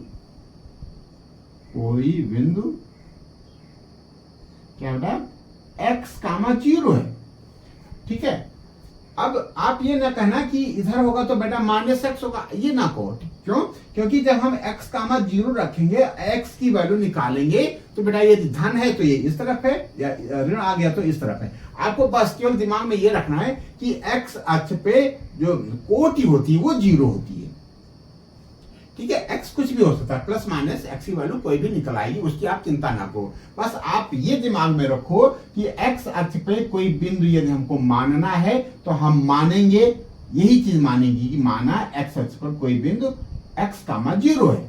क्या बेटा, एक्स कामा 0 है। ठीक है, अब आप ये ना कहना कि इधर होगा तो बेटा -x होगा, ये ना कहो। क्यों? क्योंकि जब हम x कामा 0 रखेंगे, x की वैल्यू निकालेंगे, तो बेटा ये धन है तो ये इस तरफ है, या ऋण आ गया तो इस तरफ है। आपको बस केवल दिमाग में ये रखना है कि x अक्ष पे जो कोटि होती है वो 0 होती है। ठीक है, x कुछ भी हो सकता है, प्लस माइनस x की वैल्यू कोई भी निकल आएगी, उसकी आप चिंता ना करो। बस आप ये दिमाग में रखो कि x अक्ष पे कोई बिंदु यदि हमको मानना है तो हम मानेंगे, यही चीज मानेंगे कि माना x अक्ष पर कोई बिंदु x कामा 0 है।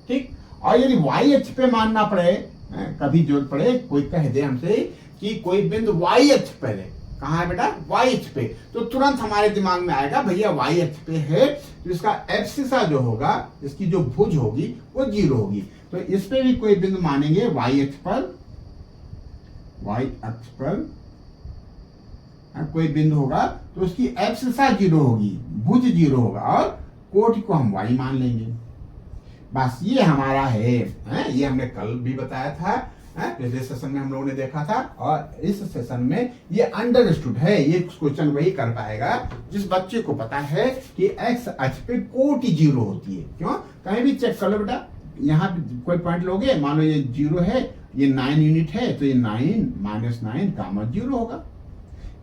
ठीक, और यदि y अक्ष पे मानना पड़े, कभी जरूरत पड़े, कोई कह दे हमसे कि कोई बिंदु y अक्ष पर है, कहाँ है बेटा? y अक्ष पे, तो तुरंत हमारे दिमाग में आएगा भैया y अक्ष पे है तो इसका एब्सिसा जो होगा, इसकी जो भुज होगी वो 0 होगी। तो इस पे भी कोई बिंदु मानेंगे y अक्ष पर कोई बिंदु होगा तो उसकी एब्सिसा 0 होगी, भुज 0 होगा, और कोटि को हम y मान लेंगे। बस ये हमारा है, ये हमने कल भी बताया था, पिछले सेशन में हम लोगों ने देखा था, और इस सेशन में ये अंडरस्टूड है। ये क्वेश्चन वही कर पाएगा जिस बच्चे को पता है कि एक्स अक्ष पे कोटि 0 होती है। क्यों? कहीं भी चेक कर लो बेटा, यहाँ कोई पॉइंट लोगे, मान लो ये 0 है, ये 9 यूनिट है, तो ये 9 -9 कामा 0 होगा।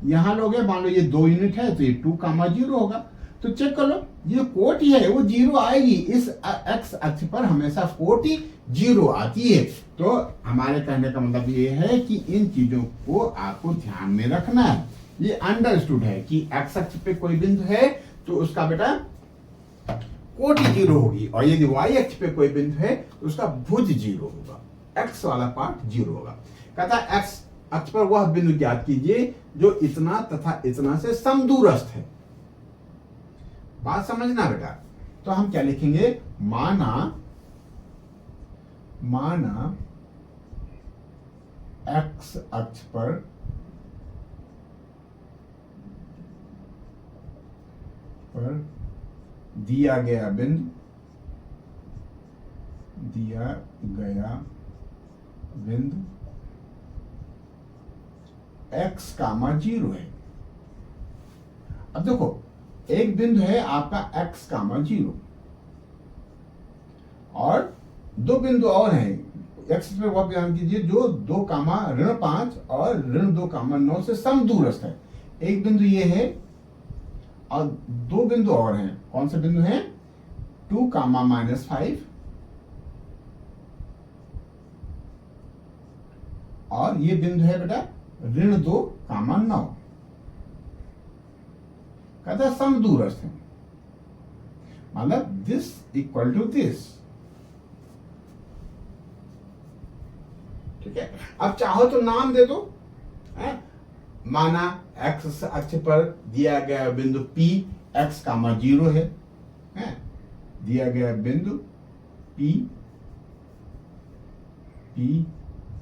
यहाँ लोगे, मान लो ये 2 यूनिट है, तो ये 2 कामा 0 होगा। तो चेक कर लो, ये कोटि है वो 0 आएगी, इस एक्स अक्ष पर हमेशा कोटि 0 आती है। तो हमारे कहने का मतलब ये है कि इन चीजों को आपको ध्यान में रखना है। ये अंडरस्टूड है कि एक्स अक्ष पे कोई बिंदु है तो उसका बेटा कोटि 0 होगी, और यदि वाई अक्ष पे कोई बिंदु है तो उसका भुज 0 होगा, एक्स वाला पार्ट 0 होगा। कहता है एक्स अक्ष पर वह बिंदु ज्ञात कीजिए जो इतना तथा इतना से समदूरस्थ है। बात समझना बेटा, तो हम क्या लिखेंगे? माना एक्स अक्ष पर दिया गया बिंदु एक्स कामा 0 है। अब देखो, एक बिंदु है आपका x कामा 0, और 2 बिंदु और हैं x पे, वह ध्यान कीजिए जो 2 कामा -5 और -2 कामा 9 से समदूरस्थ है। एक बिंदु ये है और 2 बिंदु और हैं। कौन से बिंदु हैं? 2 कामा -5 और ये बिंदु है बेटा -2 कामा 9। कहता है समदूरस्थ है, मतलब दिस इक्वल टू दिस। ठीक है, अब चाहो तो नाम दे दो, माना एक्स अक्ष पर दिया गया बिंदु P x कामा 0 है, दिया गया बिंदु P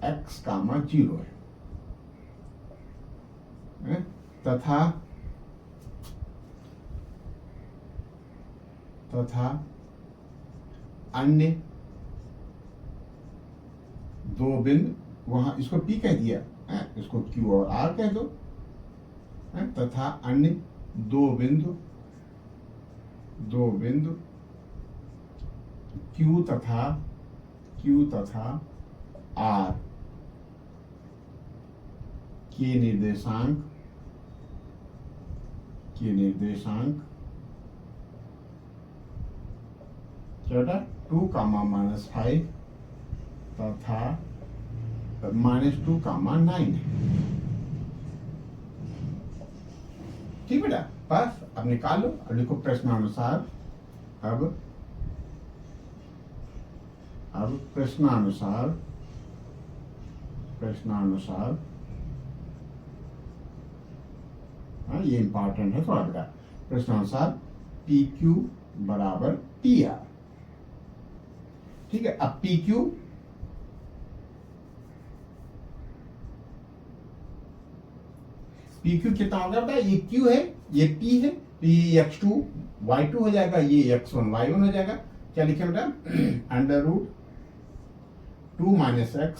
x कामा 0 है, तथा अन्य 2 बिंदु, वहां इसको P कह दिया, इसको Q और R कह दो, तथा अन्य 2 बिंदु दो बिंदु Q तथा R के निर्देशांक क्या बेटा 2, -5 तथा -2, 9 है। ठीक बेटा, बस अब निकालो। अब लिखो प्रश्नानुसार। अब प्रश्नानुसार हाँ, ये इंपॉर्टेंट है थोड़ा बेटा। प्रश्नानुसार PQ बराबर PR। ठीक है, अब PQ कितना होगा बेटा? ये Q है, ये P है, तो ये X2 Y2 हो जाएगा, ये X1 Y1 हो जाएगा। क्या लिखे बेटा? √2 - x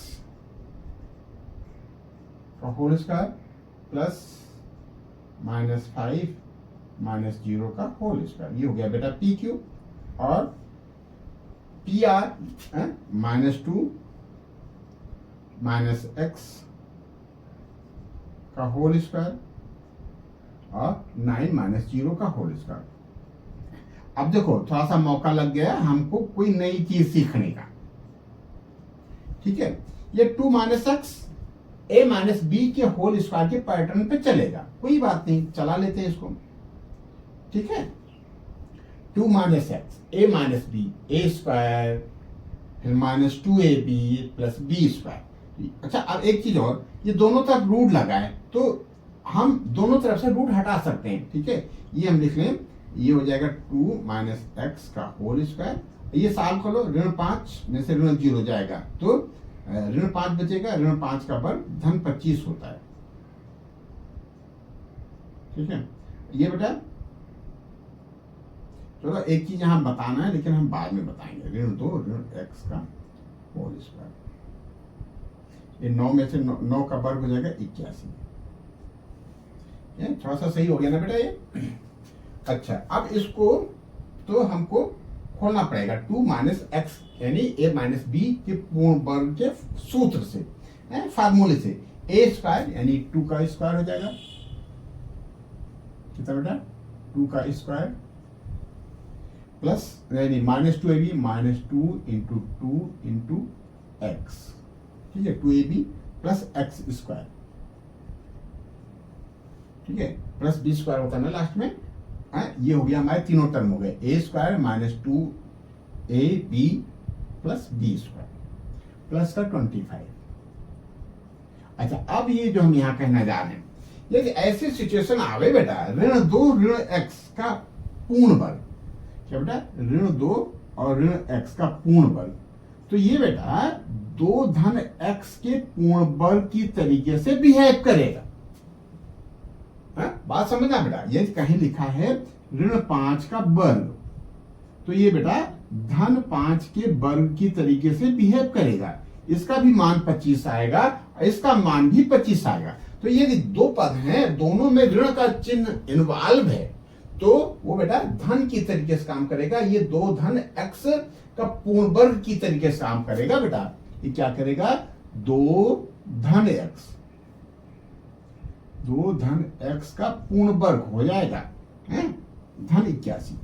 का होल स्क्वायर प्लस -5 - 0 का होल स्क्वायर। ये हो गया बेटा PQ। और PR -2 - x का होल स्क्वायर और 9 - 0 का होल स्क्वायर। अब देखो, थोड़ा सा मौका लग गया हमको कोई नई चीज सीखने का। ठीक है, ये 2 - x a - b के होल स्क्वायर के पैटर्न पे चलेगा, कोई बात नहीं, चला लेते हैं इसको। ठीक है, 2 - x a - b a square फिर -2ab + b स्क्वायर। अच्छा, अब एक चीज और, ये दोनों तरफ रूट लगा है तो हम दोनों तरफ से रूट हटा सकते हैं। ठीक है, ये हम लिख लें, ये हो जाएगा 2 - x का होल स्क्वायर। ये साल खोलो, ऋण 5 में से ऋण 0 जाएगा तो ऋण 5 बचेगा, ऋण 5 का वर्ग -25 होता है। ठीक है, ये बेटा चलो एक चीज यहां बताना है, लेकिन हम बाद में बताएंगे। ऋण 2 ऋण x का होल स्क्वायर, ये 9 में से 9 का वर्ग हो जाएगा 81। थोड़ा सा सही हो गया ना बेटा ये? अच्छा, अब इसको तो हमको खोलना पड़ेगा। 2 - x यानी a - b के पूर्ण वर्ग के सूत्र से, फार्मूले से। a स्क्वायर यानी 2 का स्क्वायर हो जाएगा। कितना बेटा? 2 का स्क्वायर प्लस यानी -2ab -2 × 2 × x। ठीक है, 2ab प्लस x स्क्वायर। ठीक है, प्लस b स्क्वायर होता है ना लास्ट में। ये हो गया हमारे तीनों टर्म हो गए, a square -2ab plus b square plus का 25। अच्छा, अब ये जो हम यहाँ कहना जा रहे हैं, यदि ऐसी सिचुएशन आवे बेटा, ऋण 2 ऋण x का पूर्ण वर्ग। क्या बेटा? ऋण 2 और ऋण x का पूर्ण वर्ग, तो ये बेटा 2 धन x के पूर्ण वर्ग की तरीके से बिहेव करेगा। बात समझना बेटा, ये कहीं लिखा है ऋण 5 का वर्ग, तो ये बेटा धन 5 के वर्ग की तरीके से बिहेव करेगा। इसका भी मान 25 आएगा, इसका मान भी 25 आएगा। तो ये दो पद हैं, दोनों में ऋण का चिन्ह इन्वॉल्व है, तो वो बेटा धन की तरीके से काम करेगा। ये 2 धन x का पूर्ण वर्ग की तरीके से काम करेगा बेटा। ये क्या करेगा? 2 धन x, 2 धन x का पूर्ण वर्ग हो जाएगा, धन 81।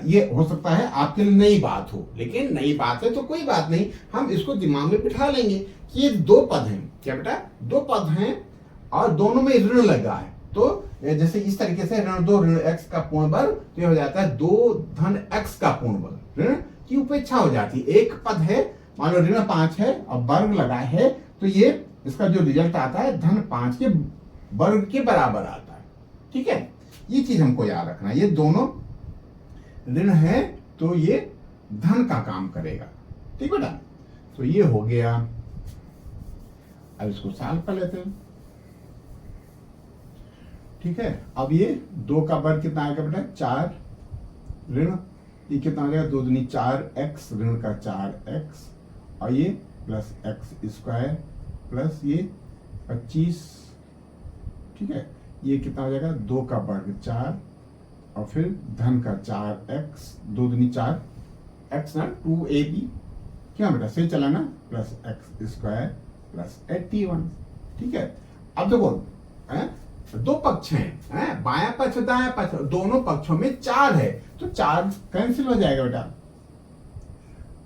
ये हो सकता है आपके लिए नई बात हो, लेकिन नई बात है तो कोई बात नहीं, हम इसको दिमाग में बिठा लेंगे कि ये 2 पद हैं। क्या बेटा? 2 पद हैं और दोनों में ऋण लगा है, तो जैसे इस तरीके से ऋण 2 ऋण x का पूर्ण वर्ग, तो ये हो जाता है 2 धन x का पूर्ण वर्ग। ऋण की उपेक्षा हो जाती है। एक पद है, मान लो ऋण 5 है और वर्ग लगा है, तो ये इसका जो रिजल्ट आता है धन 5 के वर्ग के बराबर आता है। ठीक है, ये चीज हमको याद रखना। ये दोनों ऋण है तो ये धन का काम करेगा। ठीक बेटा, तो ये हो गया। अब इसको सॉल्व कर लेते हैं। ठीक है, अब ये 2 का वर्ग कितना आएगा बेटा? 4 ऋण, ये कितना हो जाएगा? 2 दूनी 4x ऋण का 4x और ये प्लस x स्क्वायर प्लस ये 25। ठीक है, ये कितना हो जाएगा? 2 का वर्ग 4 और फिर धन का 4x, 2 दूनी 4 x ना 2ab, क्या बेटा सही चला ना, प्लस एक्स स्क्वायर प्लस 81। ठीक है, अब देखो दो पक्ष हैं, बायां पक्ष दायां पक्ष, दोनों पक्षों में 4 है, तो 4 कैंसिल हो जाएगा बेटा।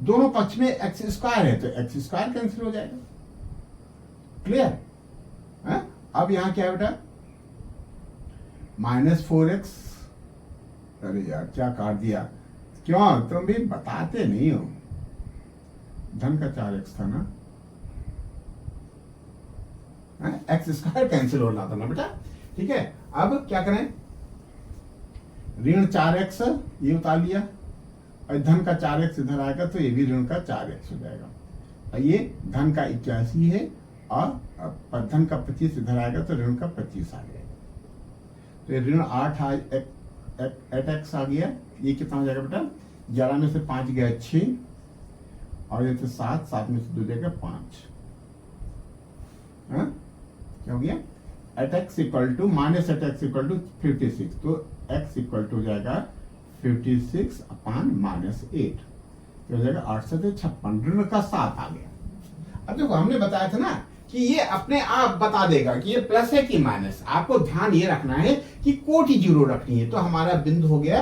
दोनों पक्ष में एक्स स्क्वायर है तो एक्स स्क्वायर कैंसिल हो जाएगा। क्लियर है? अब यहां क्या है बेटा, -4x। अरे यार क्या काट दिया, क्यों तुम भी बताते नहीं हो। धन का 4x था ना, एक्स स्क्वायर कैंसिल हो रहा था ना बेटा। ठीक है, अब क्या करें, ऋण 4x ये उतार लिया, और धन का 4x इधर आएगा तो ये भी ऋण का 4x हो जाएगा। और ये धन का 81 है, और धन का 25 इधर आएगा तो ऋण का 25 आ जाएगा। तो ये ऋण 8x आ गया। ये कितना हो जाएगा बेटा, 11 में से 5 गया 6, और ये तो 7 में से 2 जाएगा 5। क्या हो गया, x equal to -8x equal to 56, तो x इक्वल टू हो जाएगा 56 अपान -8, हो जाएगा 8 से 56, ऋण का 7 आ गया। अब देखो हमने बताया था ना कि ये अपने आप बता देगा कि ये प्लस है कि माइनस। आपको ध्यान ये रखना है कि कोटि जीरो रखनी है। तो हमारा बिंदु हो गया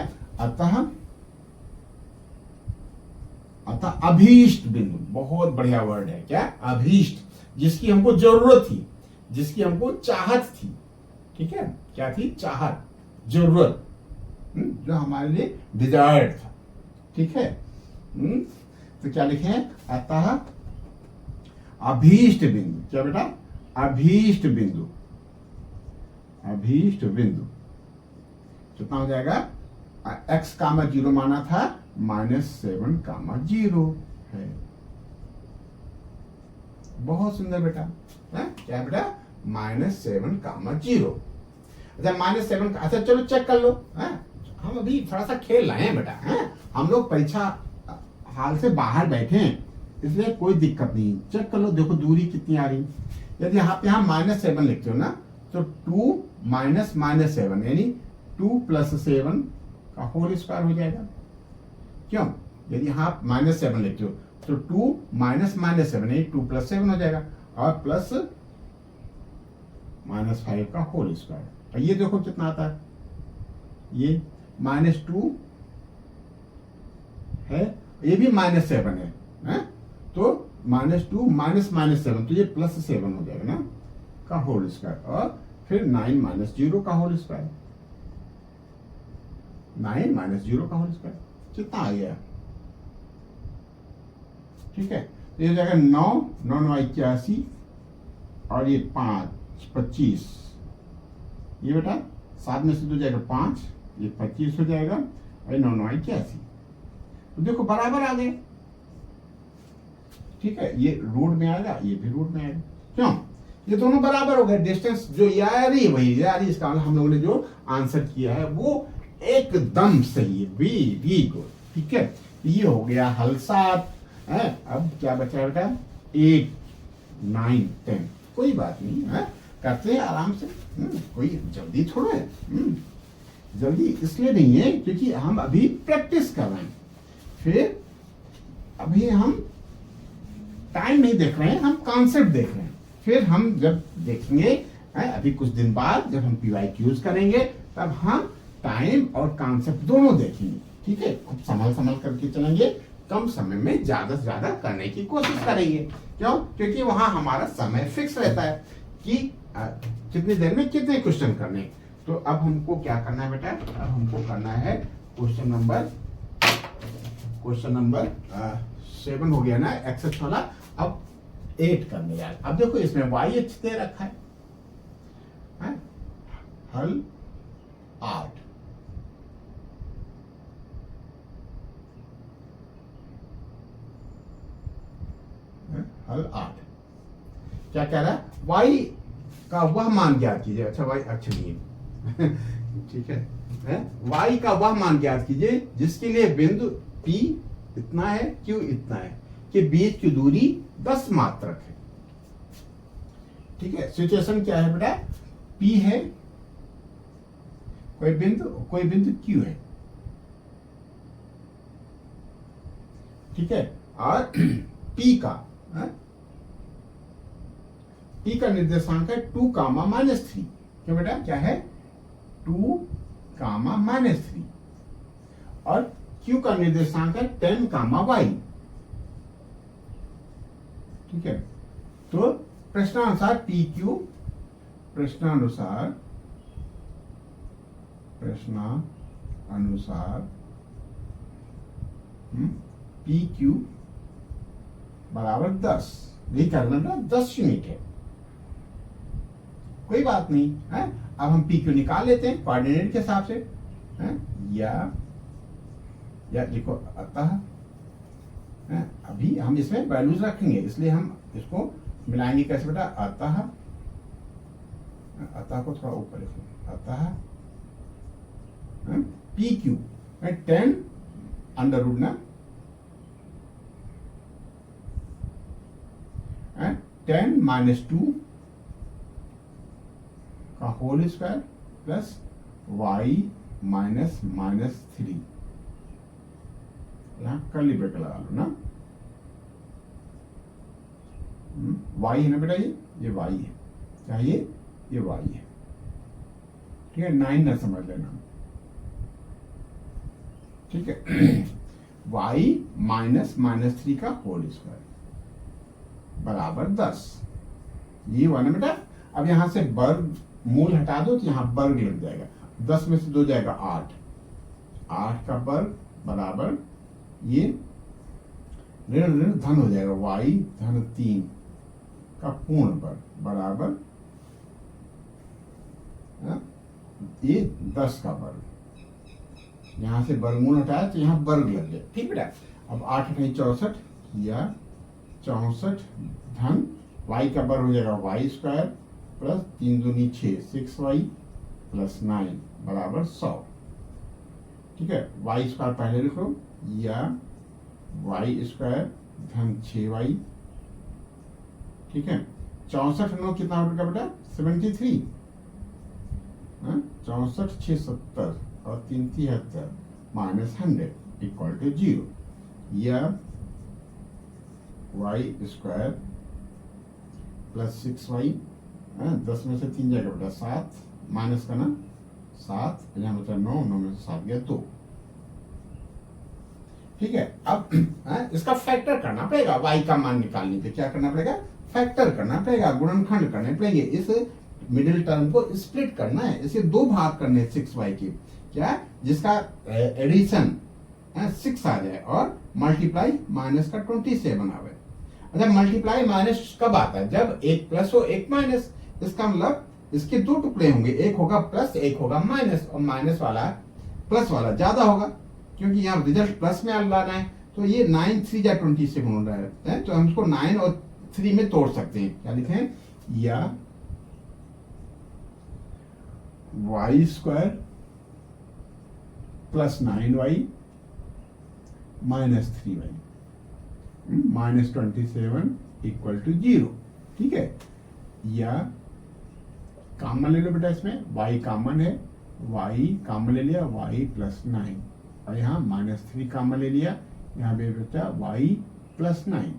अतः अभीष्ट बिंदु। बहुत बढ़िया वर्ड है, क्या, अभीष्ट, जिसकी हमको जरूरत थी, जिसकी हमको चाहत थी। ठीक है, क्या थी, चाहत, जरूरत, जो हमारे लिए डिजायर्ड था। ठीक है, तो क्या लिखे हैं, अतः अभीष्ट बिंदु। क्या बेटा, अभीष्ट बिंदु, अभीष्ट बिंदु कितना हो जाएगा, x, 0 माना था, -7, 0 है। बहुत सुंदर बेटा, है क्या बेटा, -7, 0। अच्छा -7, अच्छा चलो चेक कर लो। हम अभी थोड़ा सा खेल रहे हैं बेटा, हम लोग परीक्षा हाल से बाहर बैठे हैं, इसलिए कोई दिक्कत नहीं। चेक कर लो, देखो दूरी कितनी आ रही। यदि आप यहाँ -7 लिखते हो ना, तो 2 -7 यानी 2 + 7 का होल स्क्वायर हो जाएगा। क्यों, यदि आप -7 लिखते हो तो 2 - -7 यानी 2 + 7 हो जाएगा, और प्लस -5 का होल स्क्वायर। और ये देखो कितना आता है, ये -2 है, ये भी -7 है, तो -2 -7, तो ये +7 हो जाएगा ना, का होल स्क्वायर, और फिर 9 - 0 का होल स्क्वायर, 9 - 0 का होल स्क्वायर कितना आ गया। ठीक है, तो ये हो जाएगा 9 9 81, और ये 5 25, ये बेटा 7 में से 2 जाएगा 5, ये 25 हो जाएगा, और 9 9 81, तो देखो बराबर आ गए। ठीक है, ये रूट में आएगा, ये भी रूट में आएगा। क्यों, ये दोनों बराबर हो गए। डिस्टेंस जो ये आ रही है वही आ रही है, इसका हम लोगों ने जो आंसर किया है वो एकदम सही है। वी गुड। ठीक है, ये हो गया हल 7 है। अब क्या बचा बेटा, 8 9 10, कोई बात नहीं है, करते हैं आराम से, कोई जल्दी थोड़ा है। जल्दी इसलिए नहीं है क्योंकि हम अभी प्रैक्टिस कर रहे हैं, फिर अभी हम टाइम नहीं देख रहे हैं, हम कॉन्सेप्ट देख रहे हैं। फिर हम जब देखेंगे अभी कुछ दिन बाद, जब हम PYQs करेंगे, तब हम टाइम और कॉन्सेप्ट दोनों देखेंगे। ठीक है, खूब संभल करके चलेंगे, कम समय में ज्यादा से ज्यादा करने की कोशिश करेंगे। क्यों, क्योंकि वहां हमारा समय फिक्स रहता है कि कितनी देर में कितने क्वेश्चन करने। तो अब हमको क्या करना है बेटा, अब हमको करना है क्वेश्चन नंबर 7 हो गया ना, एक्सेस वाला। अब 8 करने यार। अब देखो इसमें YH दे रखा है, हल 8। हल 8 क्या कह रहा है, y का वह मान ज्ञात कीजिए। अच्छा y अच्छा नहीं है ठीक है, y का वह मान ज्ञात कीजिए जिसके लिए बिंदु P इतना है, Q इतना है, के बीच की दूरी 10 मात्रक है। ठीक है, सिचुएशन क्या है बेटा, P है, कोई बिंदु Q है, ठीक है। और P का P का निर्देशांक है 2, -3। क्यों बेटा, क्या है? 2, -3। और Q का निर्देशांक है 10, y। ठीक है। तो प्रश्नानुसार PQ, प्रश्नानुसार PQ बराबर 10। यही करना था, 10 यूनिट है। कोई बात नहीं है। अब हम PQ निकाल लेते हैं कोऑर्डिनेट के हिसाब से है? या देखो, अतः अभी हम इसमें वैल्यूज रखेंगे, इसलिए हम इसको मिलाएंगे कैसे बेटा? अतः को थोड़ा ऊपर लिखो। अतः PQ 10 अंडर रूट ना 10 - 2 का होल स्क्वायर प्लस y -3। यहां कर्ली ब्रैकेट लगा लो ना। y है ना बेटा, ये y है। क्या ये y है, ठीक है। 9 ना समझ लेना, ठीक है। y -3 का होल स्क्वायर बराबर 10। ये हुआ ना बेटा। अब यहां से वर्ग मूल हटा दो तो यहां वर्ग लग जाएगा। 10 में से 2 जाएगा 8। 8 का वर्ग बराबर ये ऋण ऋण धन हो जाएगा, y धन 3 का पूर्ण वर्ग बराबर ये 10 का वर्ग। यहां से वर्गमूल हटाया तो यहां वर्ग लग गया, ठीक बेटा। अब 8 × 64 या 64 धन y का वर्ग हो जाएगा y स्क्वायर प्लस 3 दूनी 6, 6y प्लस 9 बराबर 100। ठीक है। y स्क्वायर पहले लिखो, या y स्क्वायर धन 6y। ठीक है। 64 9 कितना हो गया बेटा? 73। 64 6 70 और 3 73 -100 = 0। या y स्क्वायर प्लस 6y, 10 में से 3 जाएगा बेटा 7, माइनस का ना 7, यहाँ बचा 9, 9 में से 7 गया 2। ठीक है। अब इसका फैक्टर करना पड़ेगा। y का मान निकालने पे क्या करना पड़ेगा? फैक्टर करना पड़ेगा, गुणनखंड करने पड़ेंगे। इस मिडिल टर्म को स्प्लिट करना है, इसे 2 भाग करने हैं 6y के, क्या जिसका एडिशन 6 आ जाए और मल्टीप्लाई माइनस का 27 आवे। अच्छा, मल्टीप्लाई माइनस कब आता है? जब एक प्लस हो एक माइनस। इसका मतलब इसके 2 टुकड़े होंगे, एक होगा प्लस एक होगा माइनस, और माइनस वाला प्लस वाला ज्यादा होगा क्योंकि यहाँ रिजल्ट प्लस में लाना है। तो ये 9 3 जा 27 हो रहा है, तो हम इसको 9 और 3 में तोड़ सकते हैं। क्या लिखें? या y square plus 9y minus 3y -27 = 0। ठीक है। या कॉमन ले लो बेटा, इसमें y कॉमन है, y कॉमन ले लिया, y प्लस 9, और यहाँ -3 कॉमन ले लिया, यहाँ पे बचा y प्लस 9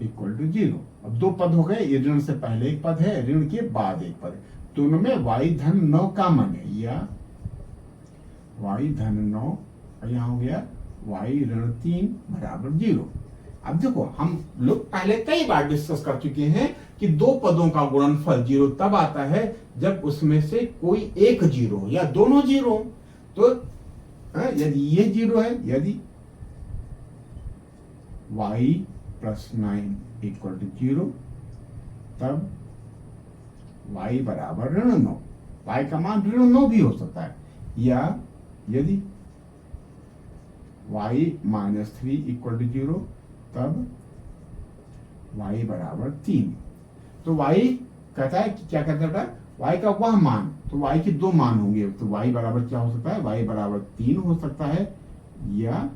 = 0। अब 2 पद हो गए, ये ऋण से पहले एक पद है, ऋण के बाद एक पद है। दोनों में y धन 9 कॉमन है, या y धन 9, और यहाँ हो गया y ऋण 3 बराबर 0। अब देखो, हम लोग पहले कई बार डिस्कस कर चुके हैं कि 2 पदों का गुणनफल 0 तब आता है जब उसमें से कोई एक 0 या दोनों 0। तो यदि ये 0 है, यदि y प्लस 9 = 0, तब y बराबर ऋण 9। y का मान ऋण 9 भी हो सकता है। या यदि y -3 = 0, तब y बराबर 3। तो y कहता है कि क्या कहता है बेटा? y का वह मान, तो y के 2 मान होंगे। तो y बराबर क्या हो सकता है? y बराबर 3 हो सकता है, या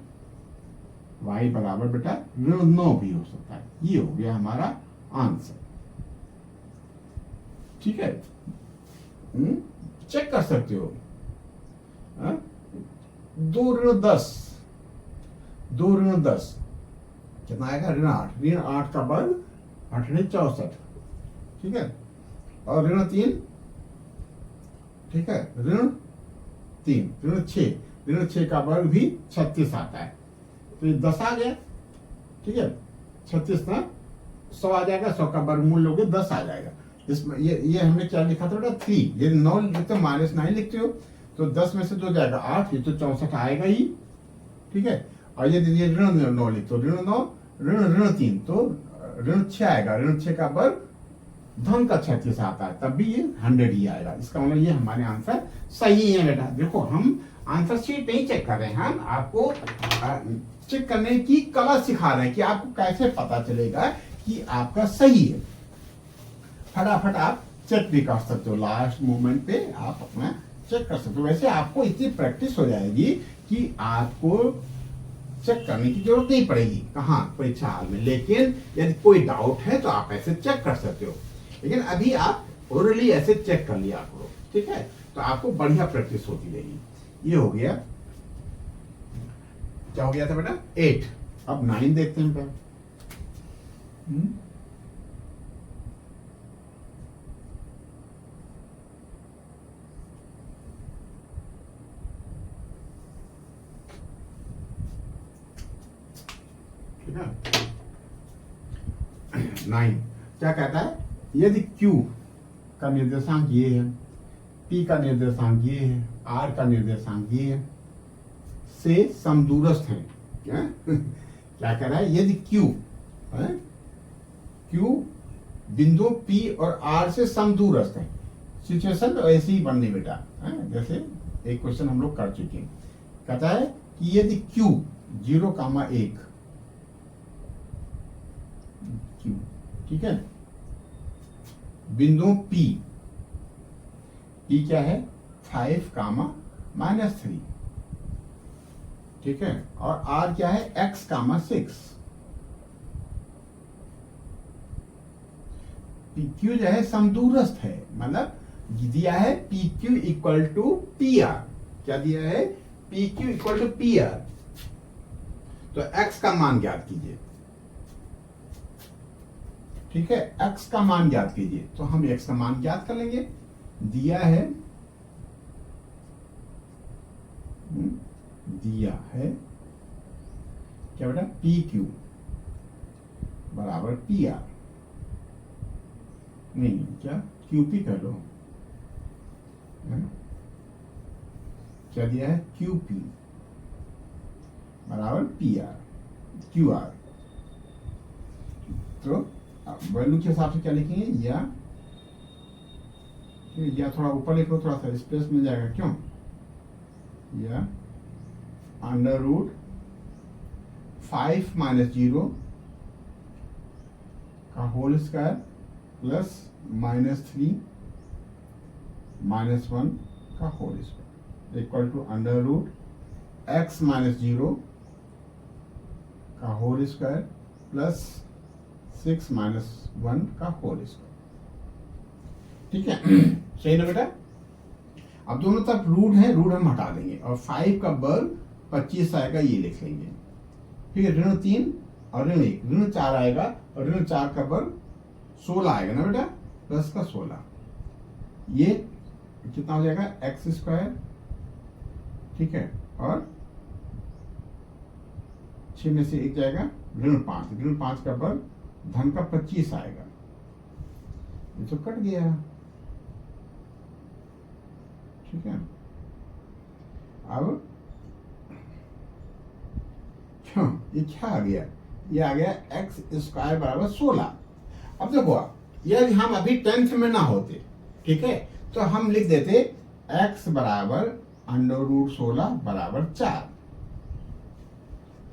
y बराबर बेटा ऋण 9 भी हो सकता है। ये हो गया हमारा आंसर। ठीक है। चेक कर सकते हो। 2 ऋण 10, 2 ऋण 10 कितना आएगा? ऋण 8, ऋण 8 का वर्ग 8 64, ठीक है। और ऋण 3, ठीक है, ऋण 3, ऋण 6, ऋण 6 का वर्ग भी 36 आता है। तो ये 10 आ गया, ठीक है। 36 ना 100 आ जाएगा, 100 का वर्गमूल लोगे 10 आ जाएगा। इसमें ये हमने क्या लिखा था बेटा? 3। यदि 9 लिखते हो -9 लिखते हो तो 10 में से 2 जाएगा 8, ये तो 64 आएगा ही, ठीक है। और यदि ये ऋण 9 लिखते हो, ऋण 9 ऋण 3 तो ऋण 6 आएगा, ऋण 6 का वर्ग धन का 36 आता है, तब भी ये 100 ही आएगा। इसका मतलब ये हमारे आंसर सही है बेटा। देखो हम आंसर शीट नहीं चेक कर रहे हैं, हम आपको चेक करने की कला सिखा रहे हैं कि आपको कैसे पता चलेगा कि आपका सही है। फटाफट आप चेक भी कर सकते हो, लास्ट मोमेंट पे आप अपना चेक कर सकते हो। वैसे आपको इतनी प्रैक्टिस हो जाएगी कि आपको चेक करने की जरूरत नहीं पड़ेगी कहाँ परीक्षा हाल में। लेकिन यदि कोई डाउट है तो आप ऐसे चेक कर सकते हो। लेकिन अभी आप ओरली ऐसे चेक कर लिया करो, ठीक है, तो आपको बढ़िया प्रैक्टिस होती रहेगी। ये हो गया, क्या हो गया था बेटा? 8। अब 9 देखते हैं बेटा। ठीक है, 9 क्या कहता है? यदि Q का निर्देशांक ये है, P का निर्देशांक ये है, R का निर्देशांक ये है, से समदूरस्थ है। क्या क्या कह रहा है? यदि Q बिंदु P और R से समदूरस्थ है। सिचुएशन तो ऐसी ही बननी बेटा, जैसे एक क्वेश्चन हम लोग कर चुके हैं। कहता है कि यदि Q 0,1 Q, ठीक है, बिंदु P क्या है? 5,-3, ठीक है, और R क्या है? x,6। PQ जो है समदूरस्थ है, मतलब दिया है PQ इक्वल टू PR। क्या दिया है? PQ equal to PR। तो x का मान ज्ञात कीजिए, ठीक है, x का मान ज्ञात कीजिए। तो हम x का मान ज्ञात कर लेंगे। दिया है क्या बेटा? PQ बराबर PR, नहीं क्या QP कर लो, क्या दिया है? QP बराबर QR। तो वैल्यू के हिसाब से क्या लिखेंगे? या थोड़ा ऊपर लिखो, थोड़ा सा स्पेस मिल जाएगा। क्यों? या √5 - 0 का होल स्क्वायर प्लस -3 - 1 का whole square equal to √x - 0 का होल स्क्वायर प्लस 6 - 1 का होल स्क्वायर। ठीक है, सही ना बेटा? अब दोनों तरफ रूट है, रूट हम हटा देंगे और 5 का वर्ग 25 आएगा, ये लिख लेंगे। ठीक है, ऋण 3 और ऋण 1, ऋण 4 आएगा और ऋण 4 का वर्ग 16 आएगा ना बेटा, प्लस का 16। ये कितना हो जाएगा? x², ठीक है, और 6 में से 1 जाएगा, ऋण 5 का वर्ग धन का 25 आएगा। ये तो कट गया, ठीक है। अब क्यों ये क्या आ गया? ये आ गया x² बराबर 16। अब देखो, यदि हम अभी 10th में ना होते, ठीक है, तो हम लिख देते x बराबर √16 बराबर 4,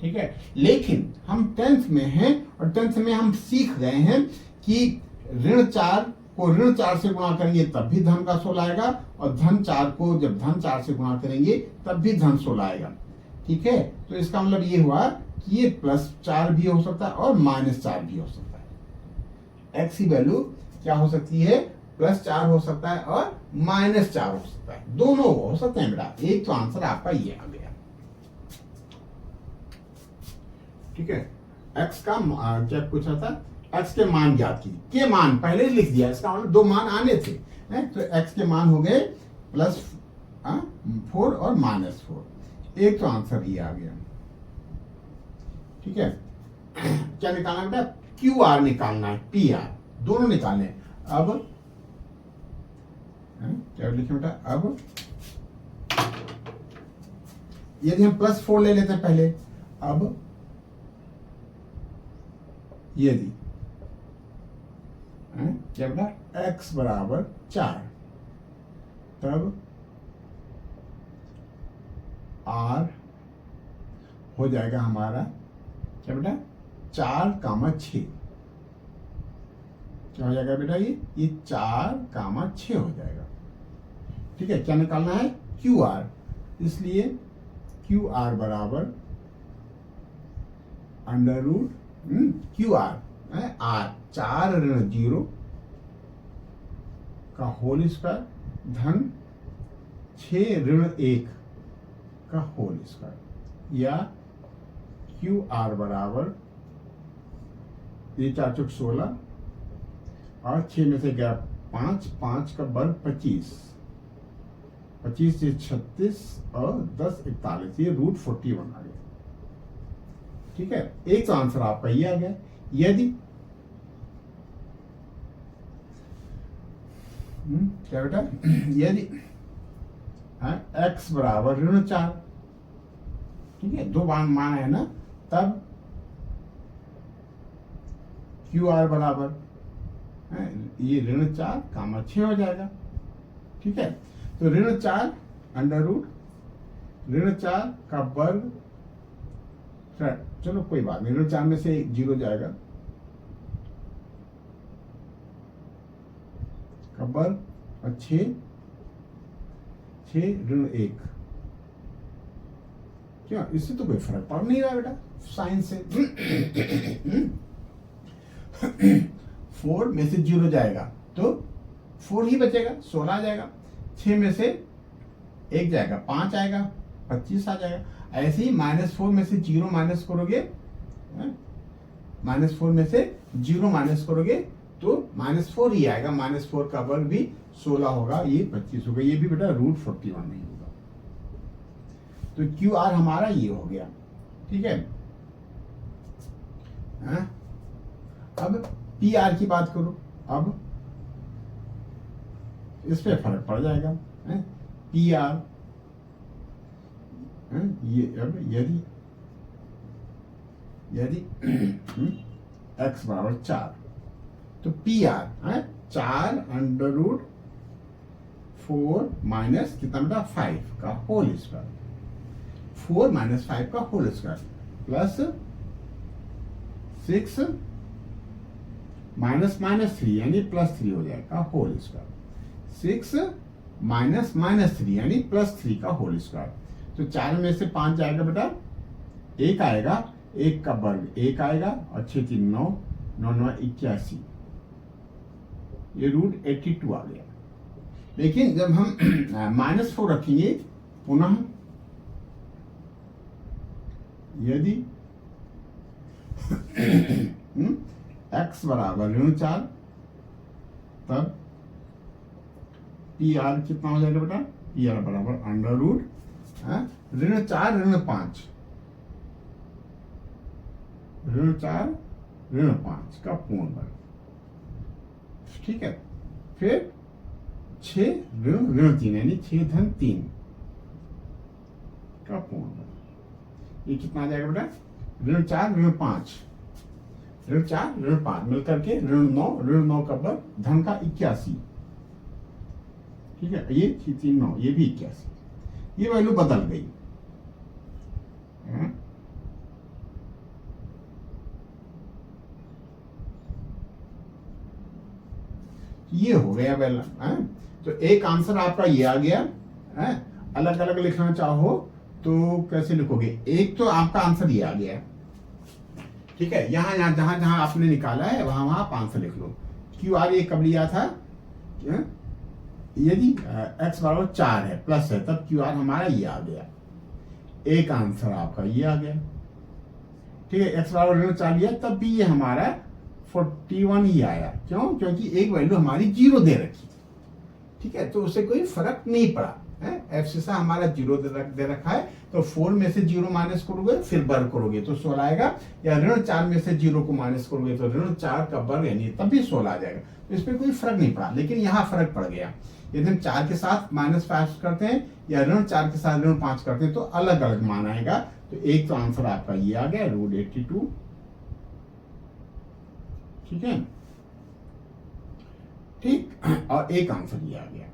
ठीक है। लेकिन हम 10th में हैं और 10th में हम सीख गए हैं कि ऋण 4 को ऋण 4 से गुणा करेंगे तब भी धन का 16 आएगा, और धन 4 को जब धन 4 से गुणा करेंगे तब भी धन 16 आएगा, ठीक है। तो इसका मतलब ये हुआ कि ये +4 भी हो सकता है और -4 भी हो सकता है। x की वैल्यू क्या हो सकती है? +4 हो सकता है और -4 हो सकता है, दोनों हो सकते हैं बेटा। एक तो आंसर आपका ये आ गया। ठीक है, x का क्या पूछा था, x के मान ज्ञात कीजिए। के मान पहले ही लिख दिया, इसका मतलब 2 मान आने थे, तो x के मान हो गए +4 और -4। एक तो आंसर ये आ गया। ठीक है, क्या निकालना बेटा, QR निकालना है, PR, दोनों निकालने हैं। अब क्या लिखे बेटा, अब यदि हम +4 ले लेते हैं पहले, अब यदि क्या बेटा x बराबर 4, तब r हो जाएगा हमारा क्या बेटा 4,6। क्या हो जाएगा बेटा, ये 4,6 हो जाएगा। ठीक है, क्या निकालना है, QR, इसलिए QR बराबर QR r 4 ऋण 0 का होल स्क्वायर धन 6 ऋण 1 का होल स्क्वायर, या QR बराबर 4 चौक 16 और 6 में से गया 5, 5 का वर्ग 25, 25 से 36 और 10 41, ये √41 आ गया। ठीक है, एक तो आंसर आपका ये आ गया। यदि क्या बेटा, यदि x बराबर ऋण 4, ठीक है, 2 मान है ना, तब QR बराबर ये ऋण 4,6 हो जाएगा। ठीक है, तो ऋण 4 ऋण 4 का वर्ग, चलो कोई बात नहीं, ऋण 4 में से 0 जाएगा का वर्ग और 6 ऋण 1। क्या इससे तो कोई फर्क पड़ नहीं रहा बेटा साइंस से। 4 में से 0 जाएगा तो 4 ही बचेगा, 16 आ जाएगा। 6 में से 1 जाएगा, 5 आएगा, 25 आ जाएगा। ऐसे ही -4 में से 0 माइनस करोगे, -4 में से 0 माइनस करोगे तो -4 ही आएगा। -4 का वर्ग भी 16 होगा, ये 25 होगा। ये भी बेटा √41 नहीं होगा। तो QR हमारा ये हो गया। ठीक है, अब PR की बात करो। अब इस पे फर्क पड़ जाएगा। PR ये अब यदि x बराबर 4, तो PR 4 √4 माइनस कितना बेटा 5 का होल स्क्वायर, 4 - 5 का होल स्क्वायर प्लस 6 -3 यानी +3 हो जाएगा होल स्क्वायर, 6 -3 यानी +3 का होल स्क्वायर। तो 4 में से 5 जाएगा बेटा, 1 आएगा, 1 का वर्ग 1 आएगा और 6 3 9, 9 9 81, ये √82 आ गया। लेकिन जब हम -4 रखेंगे पुनः, यदि x बराबर ऋण 4, तब PR कितना हो जाएगा बेटा, PR बराबर ऋण 4 ऋण 5, ऋण 4 ऋण 5 का पूर्ण वर्ग। ठीक है, फिर 6 ऋण 3 यानी 6 धन 3 का पूर्ण वर्ग। ये कितना आ जाएगा बेटा, ऋण 4 ऋण 5, ऋण 4 ऋण 5 मिलकर के ऋण 9 का वर्ग धन का 81। ठीक है, ये 3 9, ये भी 81, ये वैल्यू बदल गई। ये हो गया पहला। तो एक आंसर आपका ये आ गया। अलग अलग लिखना चाहो तो कैसे लिखोगे, एक तो आपका आंसर ये आ गया। ठीक है, यहाँ जहां आपने निकाला है वहां आप आंसर लिख लो। QR ये कब लिया था, यदि x बराबर 4 है प्लस है तब क्यू आर हमारा ये आ गया, एक आंसर आपका ये आ गया। ठीक है, x बराबर ऋण 4 लिया तब भी ये हमारा 41 ही आया। क्यों? क्योंकि एक वैल्यू हमारी 0 दे रखी थी। ठीक है, तो उससे कोई फर्क नहीं पड़ा है। एफसीसा हमारा 0 दे रखा है तो 4 में से 0 माइनस करोगे फिर वर्ग करोगे तो 16 आएगा, या ऋण 4 में से 0 को माइनस करोगे तो ऋण 4 का वर्ग यानी तब भी 16 आ जाएगा। तो इस पर कोई फर्क नहीं पड़ा, लेकिन यहाँ फर्क पड़ गया। यदि हम 4 के साथ -5 करते हैं या ऋण 4 के साथ ऋण 5 करते हैं तो अलग अलग मान आएगा। तो एक तो आंसर आपका ये आ गया √82। ठीक है, ठीक, और एक आंसर ये आ गया।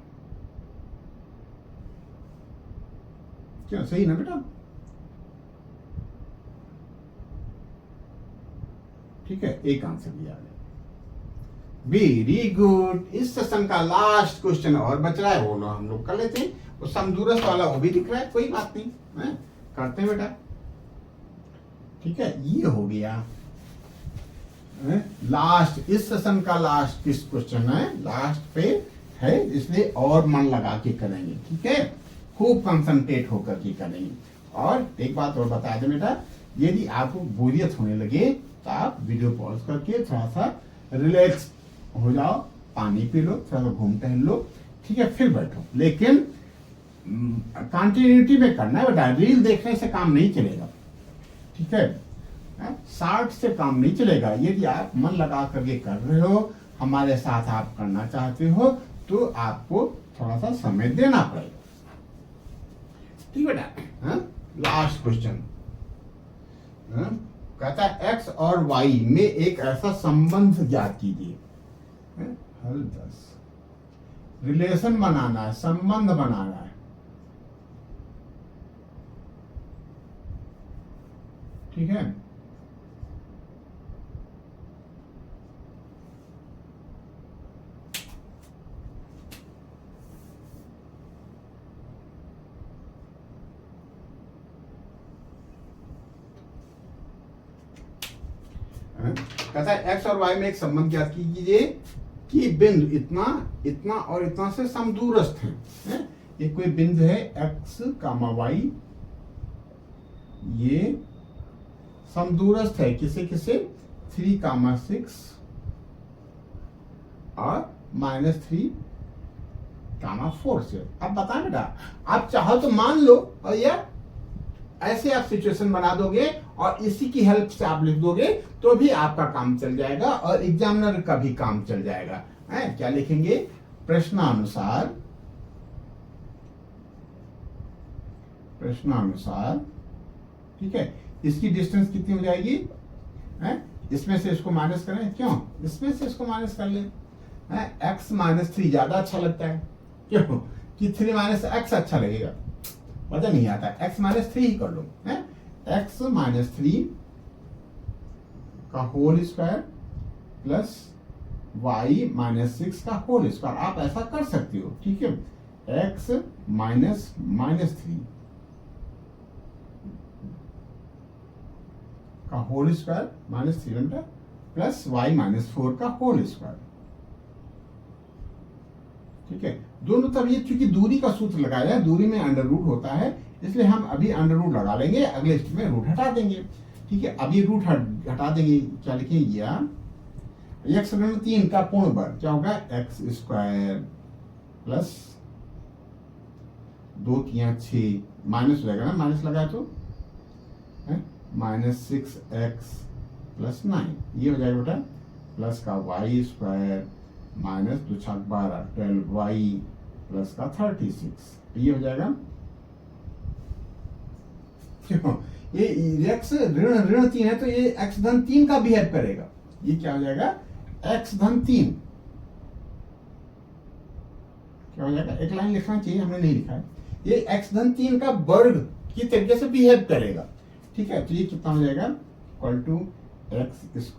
क्या सही ना बेटा? ठीक है, एक आंसर ये आ गया। Very good. इस सेशन का लास्ट क्वेश्चन और बच रहा है, वो हम लोग कर लेते हैं। वो समदूरस्थ वाला वो भी दिख रहा है, कोई बात नहीं है, करते हैं बेटा। ठीक है, ये हो गया लास्ट, इस सेशन का लास्ट किस क्वेश्चन है, लास्ट पे है, इसलिए और मन लगा के करेंगे। ठीक है, खूब कंसंट्रेट होकर के करेंगे। और एक बात और बता दें बेटा, यदि आपको बोरियत होने लगे तो आप वीडियो पॉज करके थोड़ा सा रिलैक्स हो जाओ, पानी पी लो, थोड़ा सा घूम टहल लो। ठीक है, फिर बैठो, लेकिन कंटिन्यूटी में करना है बेटा। रील देखने से काम नहीं चलेगा। ठीक है, शॉर्ट से काम नहीं चलेगा। यदि आप मन लगा करके कर रहे हो, हमारे साथ आप करना चाहते हो, तो आपको थोड़ा सा समय देना पड़ेगा। ठीक बेटा, लास्ट क्वेश्चन कहता है x और y में एक ऐसा संबंध ज्ञात कीजिए। हल 10 रिलेशन बनाना है, संबंध बनाना है। ठीक है, कहता है x और y में एक संबंध ज्ञात कीजिए कि बिंदु इतना इतना और इतना से समदूरस्थ हैं। ये कोई बिंदु है x, y, ये समदूरस्थ है किसे किसे 3, 6 और -3, 4 से। अब बताएं बेटा, आप चाहो तो मान लो, और या ऐसे आप सिचुएशन बना दोगे और इसी की हेल्प से आप लिख दोगे तो भी आपका काम चल जाएगा और एग्जामिनर का भी काम चल जाएगा। है क्या लिखेंगे? प्रश्नानुसार ठीक है, इसकी डिस्टेंस कितनी हो जाएगी? है, इसमें से इसको माइनस करें, क्यों? इसमें से इसको माइनस कर ले। x -3 ज्यादा अच्छा लगता है, क्यों? कि 3 - x अच्छा लगेगा, मजा नहीं आता। x -3 ही कर लो, है x -3 का होल स्क्वायर प्लस y -6 का होल स्क्वायर। आप ऐसा कर सकते हो। ठीक है, x -3 का होल स्क्वायर -3 प्लस y -4 का होल स्क्वायर। ठीक है, दोनों तरफ ये चूंकि दूरी का सूत्र लगाया है, दूरी में अंडर रूट होता है, इसलिए हम अभी अंडर रूट लगा लेंगे, अगले स्टेप में रूट हटा देंगे। ठीक है, अब ये रूट हटा देंगे, क्या लिखेंगे? या x ऋण 3 का पूर्ण वर्ग क्या होगा? x² प्लस 2 3 6 माइनस हो जाएगा ना, माइनस लगाए तो -6x प्लस 9 ये हो जाएगा बेटा, प्लस का y² माइनस 2 6 12 12y प्लस का 36 ये हो जाएगा। क्यों? ये x ऋण 3 है तो ये x धन 3 का बिहेव करेगा। ये क्या हो जाएगा? x धन 3 क्या हो जाएगा? एक लाइन लिखना चाहिए, हमने नहीं लिखा है। ये x धन 3 का वर्ग की तरीके से बिहेव करेगा। ठीक है, तो ये कितना हो जाएगा? इक्वल टू x²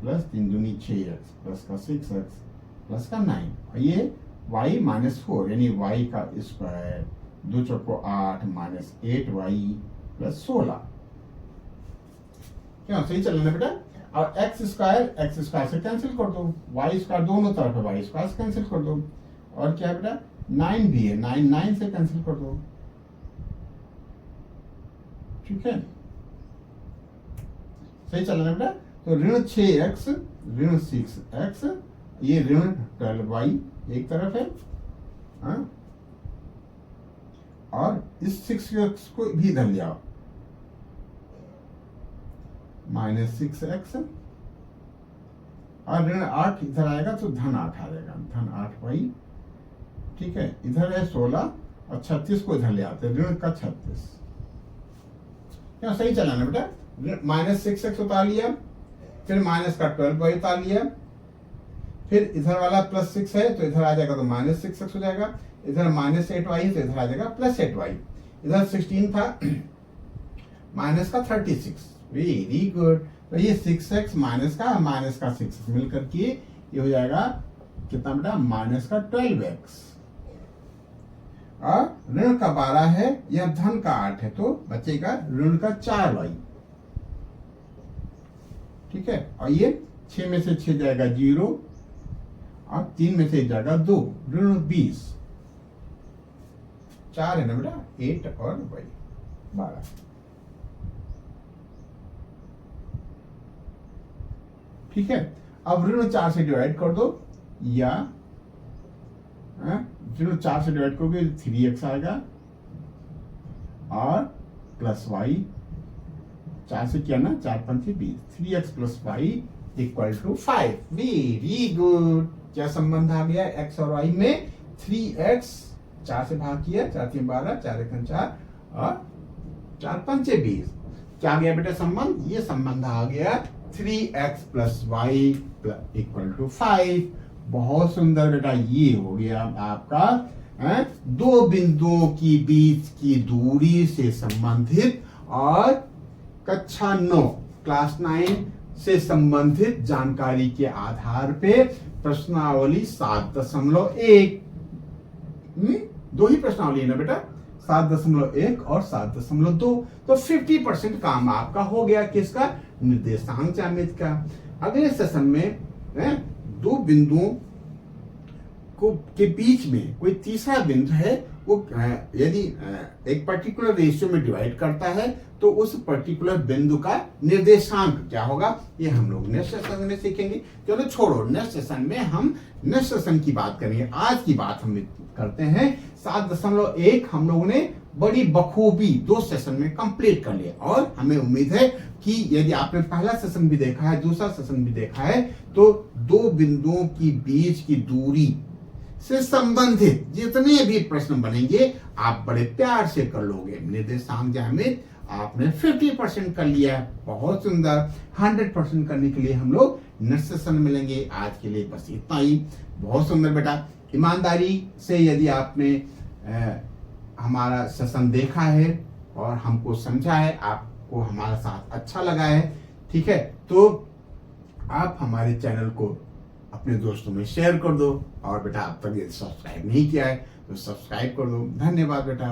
प्लस 3 दूनी 6x प्लस का 6x प्लस का 9 और ये y -4 यानी y का स्क्वायर 2 चौको 8 -8y प्लस 16। क्या सही चल रहा है बेटा? और एक्स स्क्वायर से कैंसिल कर दो, वाई स्क्वायर दोनों तरफ है, वाई स्क्वायर से कैंसिल कर दो, और क्या है बेटा 9 भी है, 9 से कैंसिल कर दो, ठीक है, सही चल रहा है बेटा। तो ऋण 6x ऋण 6x, ये ऋण 12y एक तरफ है, हाँ? और इस 6x को भी इधर ले आओ, -6x, और ऋण 8 इधर आएगा तो धन 8 आ जाएगा, धन 8y, ठीक है। इधर है 16 और 36 को इधर ले आते हैं, ऋण का 36, क्या सही चला ना बेटा। -6x उतार लिया, फिर माइनस का 12y उतार लिया, फिर इधर वाला +6 है तो इधर आ जाएगा तो -6x हो जाएगा, इधर -8y है तो इधर आ जाएगा +8y, इधर 16 था माइनस का 36, वेरी गुड। तो ये 6x माइनस का 6 मिलकर के ये हो जाएगा कितना बेटा, -12x, और ऋण का 12 है, यह धन का 8 है, तो बचेगा ऋण का 4y, ठीक है। और ये 6 में से 6 जाएगा 0, और 3 में से जाएगा 2, ऋण 20, 4 है ना बेटा, 8 और y 12, ठीक है। अब ऋण 4 से डिवाइड कर दो, या ऋण 4 से डिवाइड करोगे 3x आएगा, और प्लस y, 4 से किया ना, 4 पंचे 20, 3x + y = 5, वेरी गुड। क्या संबंध आ गया x और y में, 3x 4 से भाग किया, 4 3 12, 4 1 4, और 4 पंचे 20, क्या आ गया बेटा संबंध, ये संबंध आ गया 3x + y = 5। बहुत सुंदर बेटा, ये हो गया आपका दो बिंदुओं की बीच की दूरी से संबंधित और कक्षा 9 क्लास 9 से संबंधित जानकारी के आधार पे प्रश्नावली 7.1, दो ही प्रश्नावली है ना बेटा, 7.1 और 7.2, तो 50% काम आपका हो गया, किसका, निर्देशांक ज्यामिति का। अगले सेशन में दो बिंदुओं को के बीच में कोई तीसरा बिंदु है, वो यदि एक पर्टिकुलर रेशियो में डिवाइड करता है तो उस पर्टिकुलर बिंदु का निर्देशांक क्या होगा, ये हम लोग नेक्स्ट सेशन में सीखेंगे। चलो छोड़ो, नेक्स्ट सेशन में हम नेक्स्ट सेशन की बात करेंगे। आज की बात हम करते हैं 7.1 हम लोगों ने बड़ी बखूबी 2 सेशन में कंप्लीट कर लिया, और हमें उम्मीद है कि यदि आपने पहला सेशन भी देखा है, दूसरा सेशन भी देखा है, तो दो बिंदुओं की बीच की दूरी से संबंधित जितने भी प्रश्न बनेंगे आप बड़े प्यार से कर लोगे। निर्देशांक ज्यामिति आपने 50% कर लिया है, बहुत सुंदर। 100% करने के लिए हम लोग नेक्स्ट सेशन मिलेंगे। आज के लिए बस इतना ही। बहुत सुंदर बेटा, ईमानदारी से यदि आपने हमारा सेशन देखा है और हमको समझा है, आपको हमारा साथ अच्छा लगा है, ठीक है, तो आप हमारे चैनल को अपने दोस्तों में शेयर कर दो, और बेटा अब तक यदि सब्सक्राइब नहीं किया है तो सब्सक्राइब कर दो। धन्यवाद बेटा।